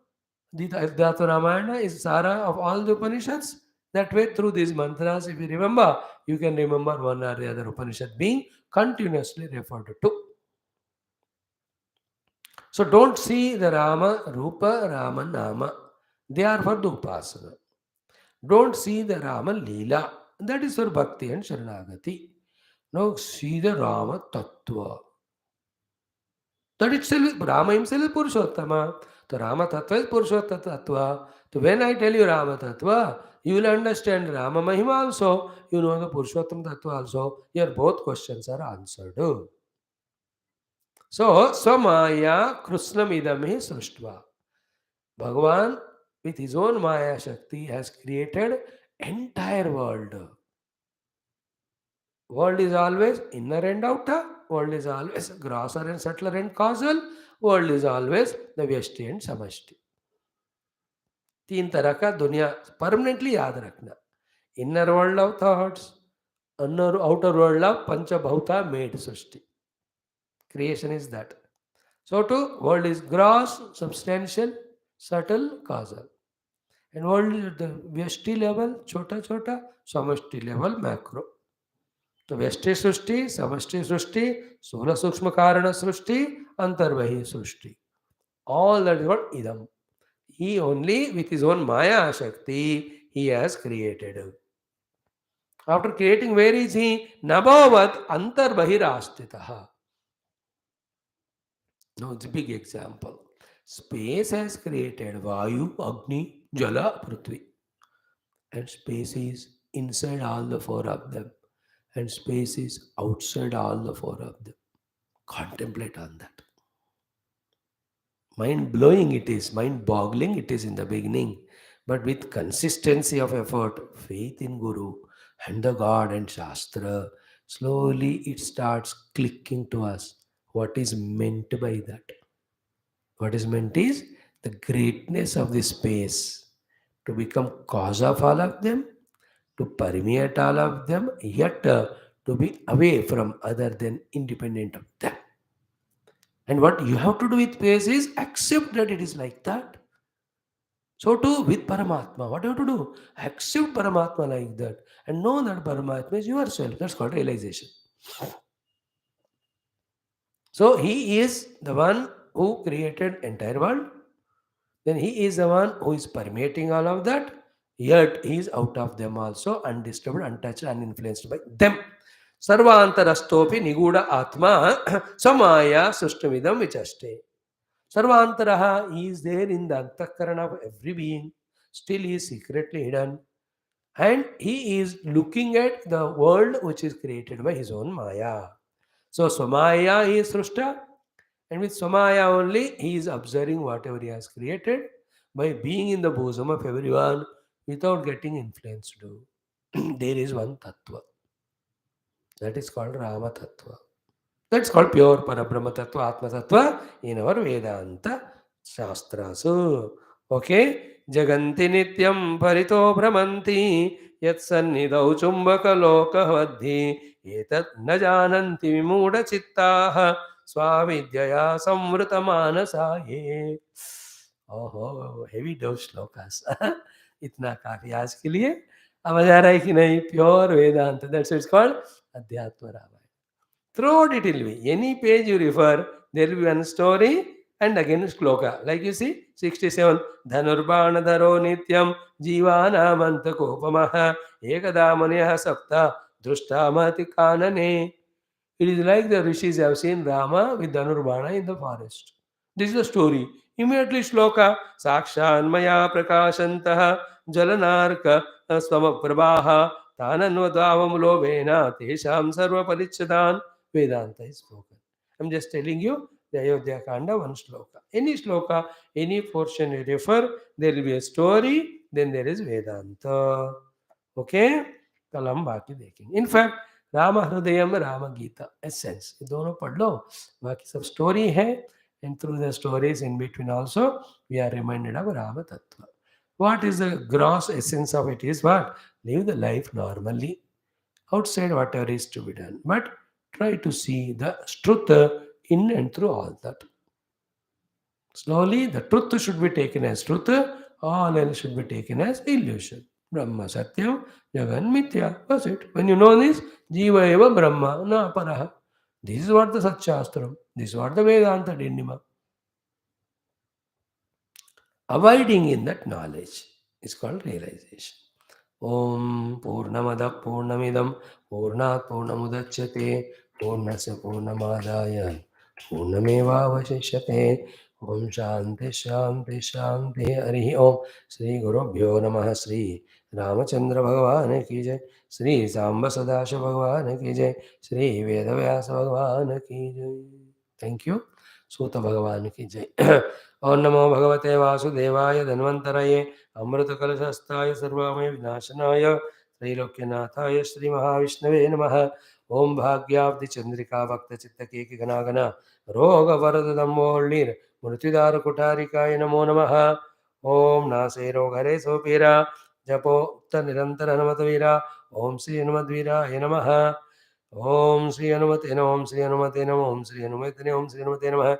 the Adhyatma Ramayana is Sara of all the Upanishads. That way, through these mantras, if you remember, you can remember one or the other Upanishad being continuously referred to. So don't see the Rama, Rupa, Rama, Nama. They are for the Upasana. Don't see the Rama Leela. That is for Bhakti and Sharanagati. Now see the Rama Tattva. That itself, Rama himself is Purushottama. So Rama Tattva is Purushottama Tattva. So when I tell you Rama Tattva, you will understand Rama Mahima also. You know the Purushottama Tattva also. Your both questions are answered. So, Swamaya Krishnam idamhi sruštva. Bhagavan, with his own Maya Shakti, has created entire world. World is always inner and outer. World is always grosser and subtler and causal. World is always the Vyashti and Samashti. तीन तरह का दुनिया permanently याद रखना. Inner world of thoughts, outer world of Panchabhuta made Srishti. Creation is that. So too, world is gross, substantial, subtle, causal. And world is at the Vyashti level, chota chota, Samashti level, macro. तो व्यष्टि सृष्टि समष्टि सृष्टि स्थूल सूक्ष्म कारण सृष्टि अंतर्बहि सृष्टि. All that is what idam. He only with his own Maya Shakti he has created. After creating, where is he? Nabhavat antarbahirastitaha. Now it's a big example. Space has created Vayu, Agni, Jala, Prithvi. And space is inside all the four of them. And space is outside all the four of them. Contemplate on that. Mind blowing it is, mind boggling it is in the beginning. But with consistency of effort, faith in Guru and the God and Shastra, slowly it starts clicking to us what is meant by that. What is meant is the greatness of the space to become cause of all of them, to permeate all of them, yet to be away from other than independent of them. And what you have to do with space is accept that it is like that. So too with Paramatma, what you have to do? Accept Paramatma like that and know that Paramatma is yourself. That's called realization. So he is the one who created entire world. Then he is the one who is permeating all of that. Yet he is out of them also, undisturbed, untouched, uninfluenced by them. Sarvantarastopi niguda atma samaya sustamidam vichaste. Sarvantaraha, he is there in the antakarana of every being. Still he is secretly hidden. And he is looking at the world which is created by his own Maya. So Swamaya is Srushta, and with Swamaya only he is observing whatever he has created by being in the bosom of everyone without getting influenced. There is one Tattva. That is called Rama Tattva. That's called pure Parabrahma Tattva, Atma Tattva in our Vedanta Shastras. Okay? Jaganti Nityam Parito Brahmanti Yat Sannidau Chumbaka Lokavadhi Etat Najananti Vimuda Chittaha Swavidyaya Samvrita Manasaye. Oh, heavy dose shlokas. इतना काफी आज के लिए. अब आ रहा है कि नहीं? Pure Vedanta. That's why it's called Adhyatma Ramayana. Throughout it will be. Any page you refer, there will be one story and again shloka. Like you see, 67. Dhanurbanadharo nityam jivanamantako ekadamanyaha sapta drushtamati kanane. It is like the rishis have seen Rama with Dhanurbana in the forest. This is the story. Immediately shloka. Sakshan maya prakashantaha jalanarka swamaprabhaha tananvadavamulovena tesham sarva parichadan. Vedanta is spoken. I'm just telling you the Ayodhya Kanda, one shloka. Any shloka, any portion you refer, there will be a story, then there is Vedanta. Okay? कल हम बाकी देखेंगे. In fact, Ram Hridayam Ram Gita essence ये दोनों पढ़ लो. बाकी सब story है. And through the stories in between also, we are reminded of Rama Tattva. What is the gross essence of it is what? Live the life normally. Outside whatever is to be done. But try to see the truth in and through all that. Slowly, the truth should be taken as truth, all else should be taken as illusion. Brahma Satyam, Jagan Mithya. That's it. When you know this, Jiva Eva Brahma, Na Paraha. This is what the Satshastram, this is what the Vedanta Dindima. Abiding in that knowledge is called realization. Om Purnamada Purnamidam Purnat Purnamudachyate Purnasya Purnamadaya Purnameva Vashishyate. Om Shanti Shanti Shanti Hari Om. Sri Guru Bhyo Namaha. Sri Ramachandra Bhagavan ki jai. Sri Samba Sadashiva Bhagavan ki jai. Sri Veda Vyasa Bhagavan ki jai. Thank you. Sutta Bhagavan ki jai. Om Namo Bhagavate Vasudevaya Dhanvantaraye Amrutakalasastaye Sarvamaya Vinashanaya Trilokyanataya Sri Mahavishnave Namaha. Om Bhagyavdi Chandrika Bhakta Chitta Keki Ganagana Roga Varada Dammolir Murtidara Kutarikaya Namo Namaha. Om Nase Rogare Sopira Japo Utta Nirantara Namatavira. Om Sri Hanumadvira Namaha. Om Sri Hanumate Namo. Om Sri Hanumate Namo. Om Sri Hanumate Namo. Om Sri Hanumate Namaha.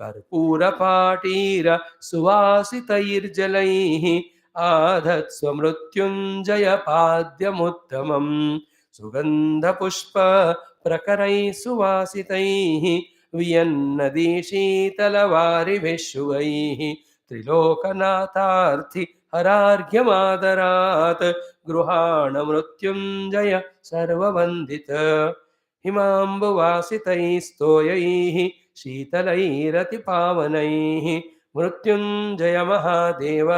कर्पूरपाटीर सुवासितैर्जलैः आधत्स्व Mrityunjay पाद्यमुत्तमम् सुगन्धपुष्प प्रकरैः सुवासितैः वियन्नदी शीतलवारिभिः शुभैः त्रिलोकनाथार्थि हरार्घ्यमादरात् गृहाण मृत्युञ्जय सर्ववन्दित हिमाम्बुवासितैस्तोयैः शीतलैरतिपावनैः मृत्युञ्जय महादेव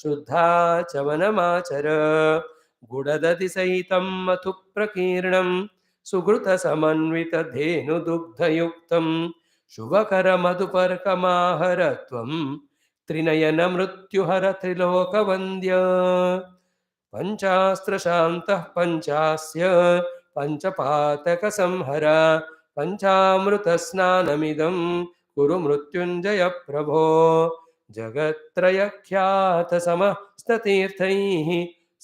शुद्धाचमनमाचर गुडदधिसहितं मथुप्रकीर्णं सुघृतसमन्वितधेनुदुग्धयुक्तं शुभकरमधुपर्कमाहरत्वं त्रिनयनमृत्युहर त्रिलोकवन्द्य पञ्चास्त्रशान्तः पञ्चास्य पञ्चपातकसंहर पञ्चामृतस्नानमिदं कुरु मृत्युञ्जय प्रभो जगत्त्रयख्यातसमस्ततीर्थैः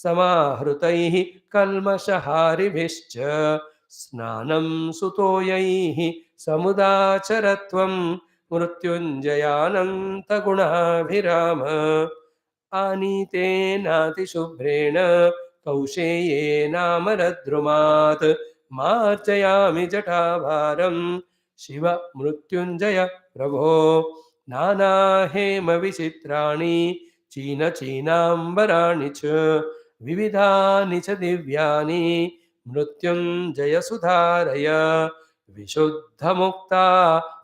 समाहृतैः कल्मषहारिभिश्च स्नानं सुतोयैः समुदाचरत्वं मृत्युञ्जयानन्तगुणाभिराम आनीतेनातिशुभ्रेण कौशेयेनामरद्रुमात् मार्जयामि जटाभारं शिव मृत्युञ्जय प्रभो नानाहेमविचित्राणि चीनचीनाम्बराणि च विविधानि च दिव्यानि मृत्युञ्जय सुधारय विशुद्धमुक्ता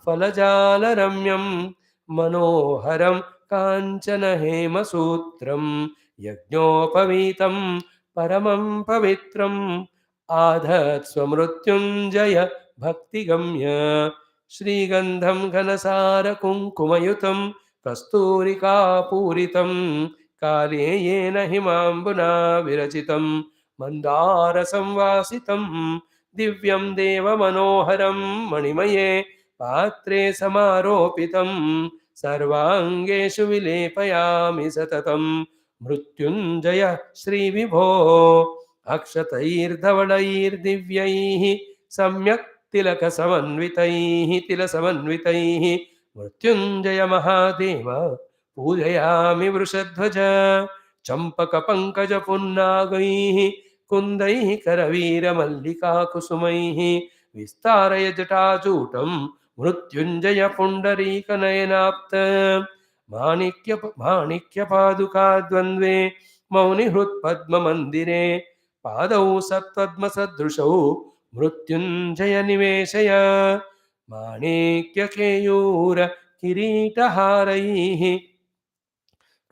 फलजालरम्यं मनोहरं काञ्चन हेमसूत्रं यज्ञोपवीतं परमं पवित्रम् आधत्स्व मृत्युञ्जय भक्तिगम्य श्रीगन्धं घनसार कुङ्कुमयुतं कस्तूरिकापूरितं कालेयेन हिमाम्बुना विरचितं मन्दारसंवासितं दिव्यं देवमनोहरं मणिमये पात्रे समारोपितं सर्वाङ्गेषु विलेपयामि सततं मृत्युञ्जय श्रीविभो अक्षतैर्धवलैर्दिव्यैः सम्यक् तिलसमन्वितैः मृत्युञ्जय महादेव पूजयामि वृषध्वज चम्पकपङ्कजपुन्नागैः कुन्दैः करवीरमल्लिकाकुसुमैः विस्तारय जटाजूटं मृत्युञ्जय पुण्डरीकनयनाप्त माणिक्यपादुकाद्वन्द्वे मौनिहृत्पद्ममन्दिरे पादौ सत्पद्मसदृशौ मृत्युञ्जय निवेशय माणिक्यकेयूर किरीटहारैः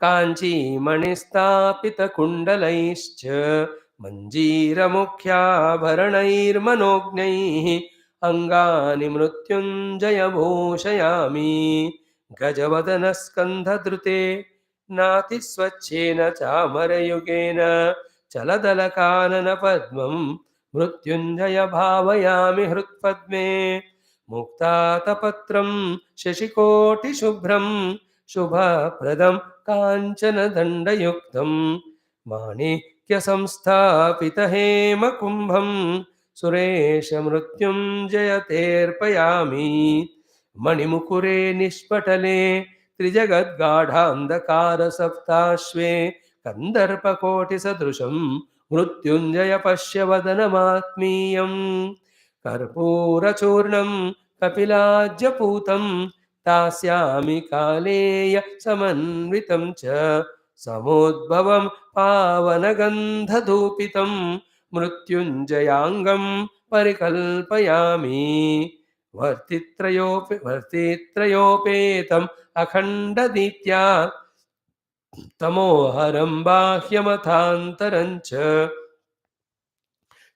काञ्चीमणिस्थापितकुण्डलैश्च मञ्जीरमुख्याभरणैर्मनोज्ञैः अङ्गानि मृत्युञ्जय भूषयामि गजवदनस्कन्धधृते नातिस्वच्छेन चामरयुगेन चलदलकाननपद्मं मृत्युञ्जय भावयामि हृत्पद्मे मुक्तातपत्रं शशिकोटिशुभ्रं शुभप्रदं काञ्चनदण्डयुक्तं माणिक्यसंस्थापितहेमकुम्भं सुरेशमृत्युञ्जयतेऽर्पयामि मणिमुकुरे निष्पटले त्रिजगद्गाढान्धकारसप्ताश्वे कन्दर्पकोटिसदृशं मृत्युञ्जय पश्य वदनमात्मीयं कर्पूरचूर्णं कपिलाज्यपूतं दास्यामि कालेय समन्वितं च समुद्भवं पावनगन्धधूपितं मृत्युञ्जयाङ्गं परिकल्पयामि वर्तित्रयोपेतम् अखण्डदीप्त्या तमोहरं बाह्यमथान्तरं च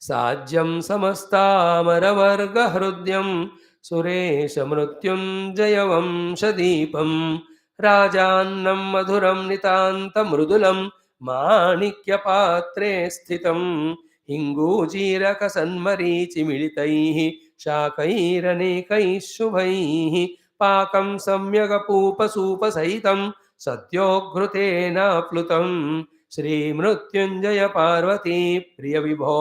साज्यं समस्तामरवर्गहृद्यं सुरेशमृत्युञ्जयवंशदीपं राजान्नं मधुरं नितान्तमृदुलं माणिक्यपात्रे स्थितं हिङ्गूजीरकसन्मरीचिमिलितैः शाकैरनेकैः शुभैः पाकं सम्यगपूपसूपसहितं सद्योघृतेनाप्लुतं श्रीमृत्युञ्जय पार्वती प्रियविभो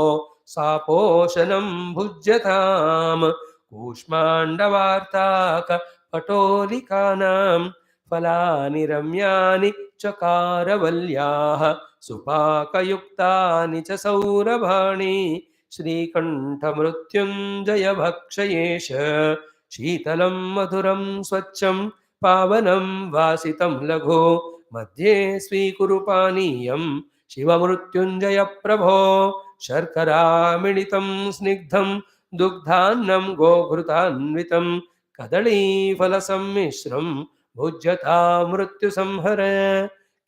सापोषणं भुज्यताम् कूष्माण्डवार्ताक पटोलिकानां फलानि रम्यानि चकारवल्याः सुपाकयुक्तानि च सौरभाणि श्रीकण्ठमृत्युञ्जय भक्षयेश शीतलं मधुरं स्वच्छं पावनं वासितं लघु मध्ये स्वीकुरु पानीयं शिवमृत्युञ्जय प्रभो शर्करामिलितं स्निग्धं दुग्धान्नं गोघृतान्वितं कदलीफलसम्मिश्रं भुज्यता मृत्युसंहर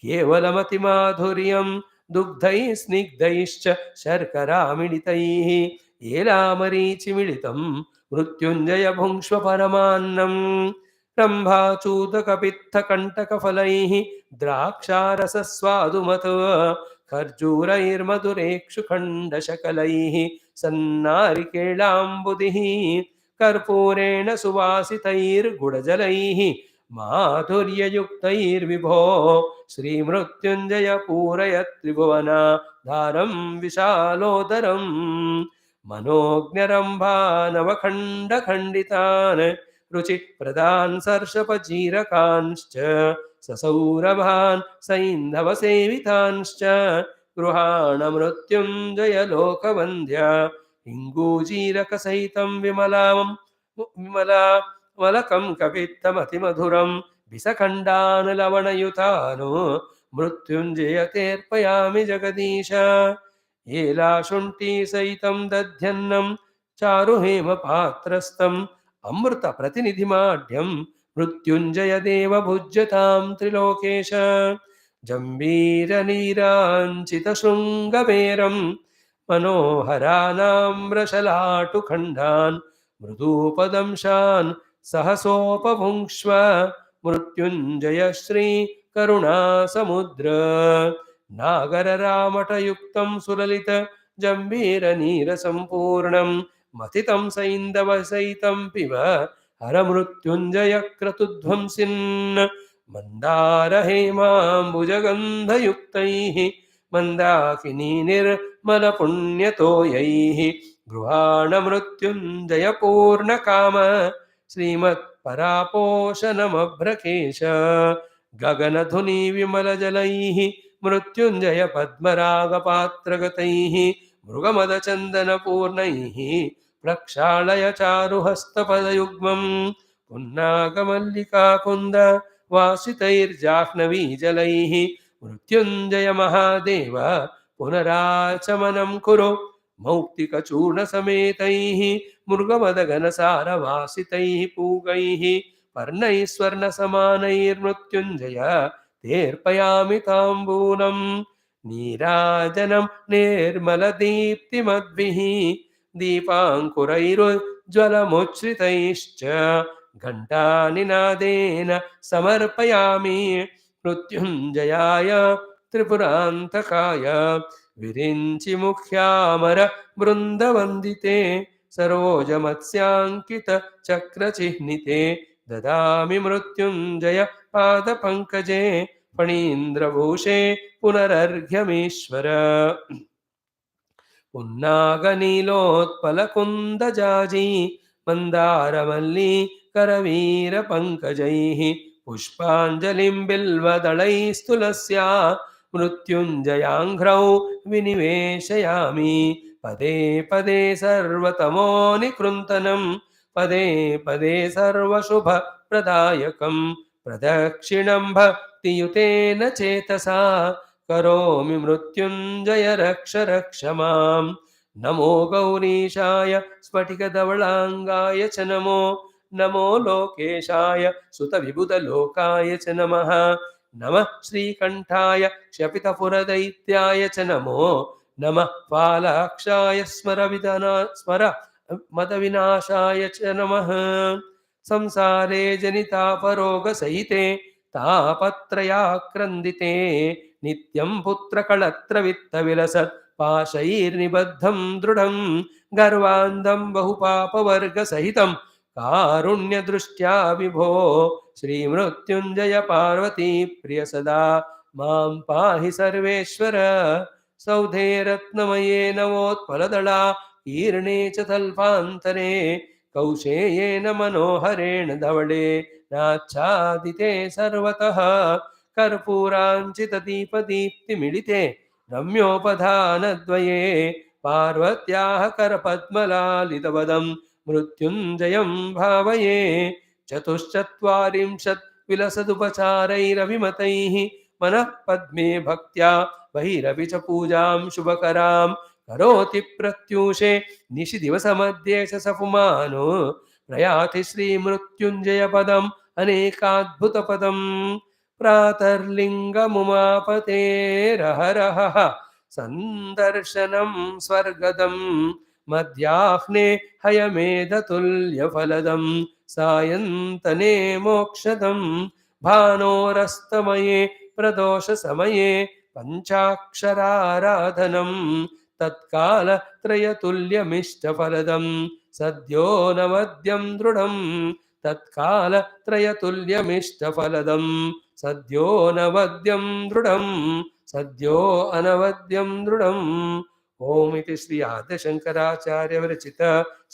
केवलमतिमाधुर्यं दुग्धैः स्निग्धैश्च शर्करामिलितैः एलामरीचिमिलितं मृत्युञ्जय भुङ्क्ष्व परमान्नम् रम्भाचूदकपित्थकण्टकफलैः द्राक्षारसस्वादुमत् खर्जूरैर्मधुरेक्षुखण्डशकलैः सन्नारिकेलाम्बुधिः कर्पूरेण सुवासितैर्गुडजलैः माधुर्ययुक्तैर्विभो श्रीमृत्युञ्जय पूरय त्रिभुवनाधारं विशालोदरम् मनोज्ञरम्भानवखण्डखण्डितान् रुचिप्रदान् सर्षपजीरकांश्च ससौरभान् सैन्धवसेवितांश्च गृहाण मृत्युञ्जय लोकवन्द्य हिङ्गूजीरकसहितं विमलामलकं कपित्थमतिमधुरं विसखण्डान् लवणयुतान् मृत्युञ्जय तेऽर्पयामि जगदीश एलाशुण्ठीसहितं दध्यन्नं चारुहेमपात्रस्थम् अमृतप्रतिनिधिमाढ्यं मृत्युञ्जय देव भुज्यतां त्रिलोकेश जम्बीरनीराञ्चितशृङ्गवेरं मनोहरानाम्रशलाटुखण्डान् मृदूपदंशान् सहसोपभुङ्क्ष्व मृत्युञ्जय श्रीकरुणासमुद्र नागररामटयुक्तं सुललित जम्बीरनीरसम्पूर्णं मथितं सैन्दवसहितं पिब हरमृत्युञ्जय क्रतुध्वंसिन् मन्दारहेमाम्बुजगन्धयुक्तैः मन्दाकिनी निर्मलपुण्यतोयैः गृहाण मृत्युञ्जय पूर्णकाम श्रीमत्परापोषणमभ्रकेश गगनधुनी विमलजलैः मृत्युञ्जय पद्मरागपात्रगतैः मृगमदचन्दनपूर्णैः प्रक्षालय चारुहस्तपदयुग्मं पुन्नागमल्लिकाकुन्द वासितैर्जाह्नवीजलैः मृत्युञ्जय महादेव पुनराचमनं कुरु मौक्तिकचूर्णसमेतैः मृगमदघनसारवासितैः पूगैः पर्णैः स्वर्णसमानैर्मृत्युञ्जय तेऽर्पयामि ताम्बूलं नीराजनं निर्मलदीप्तिमद्भिः दीपाङ्कुरैरुज्ज्वलमुच्छ्रितैश्च घण्टानिनादेन समर्पयामि मृत्युञ्जयाय त्रिपुरान्तकाय विरिञ्चि मुख्यामर वृन्दवन्दिते सरोजमत्स्याङ्कित चक्रचिह्निते ददामि मृत्युञ्जय पादपङ्कजे फणीन्द्रभूषे पुनरर्घ्यमीश्वर पुन्नागनीलोत्पलकुन्दजाजी मन्दारमल्ली करवीरपङ्कजैः पुष्पाञ्जलिं बिल्वदलैस्तुलस्या मृत्युञ्जयाङ्घ्रौ विनिवेशयामि पदे पदे सर्वतमोनिकृन्तनं पदे पदे सर्वशुभप्रदायकं प्रदक्षिणं भक्तियुतेन चेतसा करोमि मृत्युञ्जय रक्ष रक्ष मां नमो गौरीशाय स्फटिकधवलाङ्गाय च नमो नमो लोकेशाय सुतविबुधलोकाय च नमः नमः श्रीकण्ठाय क्षपितपुरदैत्याय च नमो नमः फालाक्षाय मदविनाशाय च नमः संसारे जनितापरोगसहिते तापत्रयाक्रन्दिते नित्यं पुत्रकळत्रवित्तविलसत् पाशैर्निबद्धं दृढं गर्वान्धं बहुपापवर्गसहितं कारुण्यदृष्ट्या विभो श्रीमृत्युञ्जय पार्वती प्रिय सदा मां पाहि सर्वेश्वर सौधे रत्नमये नवोत्पलदला कीर्णे च तल्पान्तरे कौशेयेन मनोहरेण धवले नाच्छादिते सर्वतः कर्पूराञ्चितदीपदीप्तिमिलिते रम्योपधानद्वये पार्वत्याः करपद्मलालितवदं मृत्युञ्जयं भावये चतुश्चत्वारिंशत् विलसदुपचारैरभिमतैः मनः पद्मे भक्त्या बहिरपि च पूजां शुभकरां करोति प्रत्यूषे निशिदिवसमध्ये च स पुमानो प्रयाति श्रीमृत्युञ्जयपदम् अनेकाद्भुतपदम् प्रातर्लिङ्गमुमापतेरहरहः सन्दर्शनं स्वर्गदं मध्याह्ने हयमेधतुल्यफलदं सायन्तने मोक्षदं भानोरस्तमये प्रदोषसमये पञ्चाक्षराराधनं तत्कालत्रयतुल्यमिष्टफलदं सद्यो नवद्यं दृढं तत्कालत्रयतुल्यमिष्टफलदं सद्यो नवद्यं दृढं सद्यो अनवद्यं दृढम् ओम इति श्री आद्यशंकराचार्य विरचित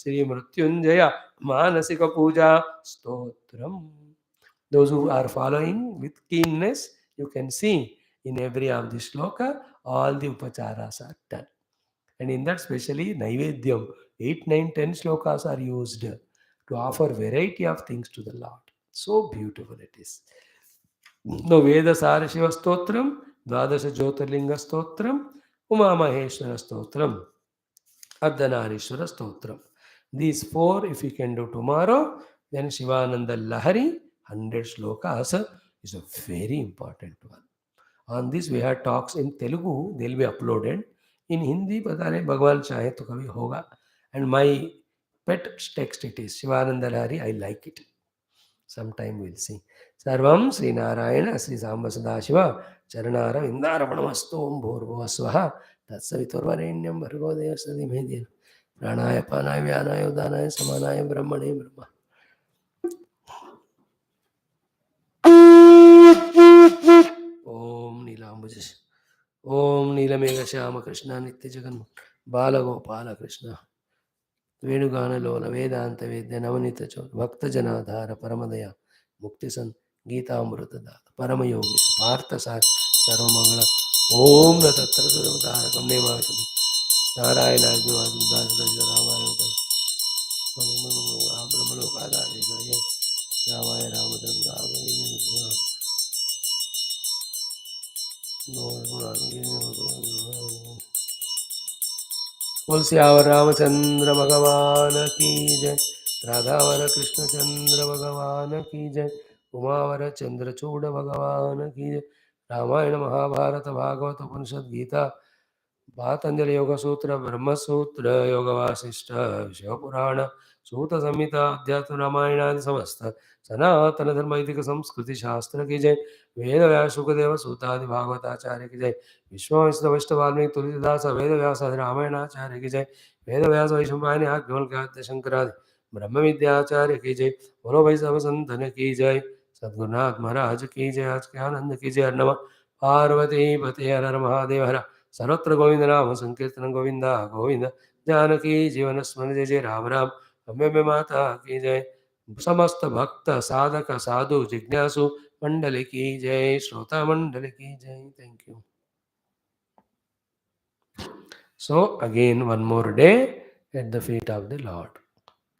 श्री मृत्युंजय मानसिक पूजा stotram. Those who are following with keenness, you can see in every of the shloka all the upacharas are done, and in that specially Naivedyam 8, 9, 10 shlokas are used to offer variety of things to the Lord. So beautiful it is. No Veda Sara Shiva Stotram, Dvadasha Jyotirlinga Stotram, Uma Maheshwara Stotram, Ardhanarishwara Stotram. These 4, if you can do tomorrow, then Shivananda Lahari, 100 shlokas is a very important one. On this we had talks in Telugu, they will be uploaded. In Hindi, pata nahi, Bhagwan chahe to kabhi hoga. And my pet text it is, Shivananda Lahari, I like it. Sometime we'll see. Sarvam Sri Narayana Sri Samba Sadashiva Charanara Indaramanamastu Om Bhurvasvaha Tatsaviturvarenyam Bhargodaya Sadimedya Pranaya Panaya Vyanaya Udanaya Samanaya Brahmane Brahma. Om Nilambujas Om Nilamega Shama Krishna Nitya Jagan Bala Gopala Krishna Venugana Lola Vedanta Vedya Navanita Chod Bhakta Janadhara Paramadaya Mukti San Gita Amruta Parama Yogi Partha Sat Sarvamangala Om Natatra Suravadhara Kamne Mahatami Narayana Adhyatma Ramayana Brahmaloka Ramaya Ramadram बोल सियावर रामचंद्र भगवान की जय, राधावर कृष्ण चंद्र भगवान की जय, उमावर चंद्रचूड़ भगवान की जय. रामायण महाभारत भागवत उपनिषद गीता पातंजलि योग सूत्र ब्रह्मसूत्र योग वासिष्ठ शिवपुराण सूत संहिता अध्यात्म रामायण आदि समस्त सनातन धर्म वैदिक संस्कृति शास्त्र की जय. वेद व्यास सुखदेव सूतादि भागवताचार्य की जय. विश्वामित्र वैष्णव वाल्मीकि तुलसीदास वेद व्यास रामायणाचार्य की जय. वेद व्यास वैशंपायन आज्ञवल्क्य शंकरादि ब्रह्म विद्याचार्य की जय. बोलो भाई सब संतन की जय. सद्गुरुनाथ महाराज की जय. आज के आनंद की जय. नमः पार्वती पते हर हर महादेव हर. सर्वत्र गोविंद नाम संकीर्तन गोविंद गोविंद. जानकी जीवन स्मरण जय जय राम राम. अम्बे माता की जय. समस्त भक्त साधक साधु जिज्ञासु मंडल की जय. श्रोता मंडल की जय. Thank you. So again one more day at the feet of the Lord.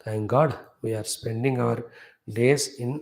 Thank God we are spending our days in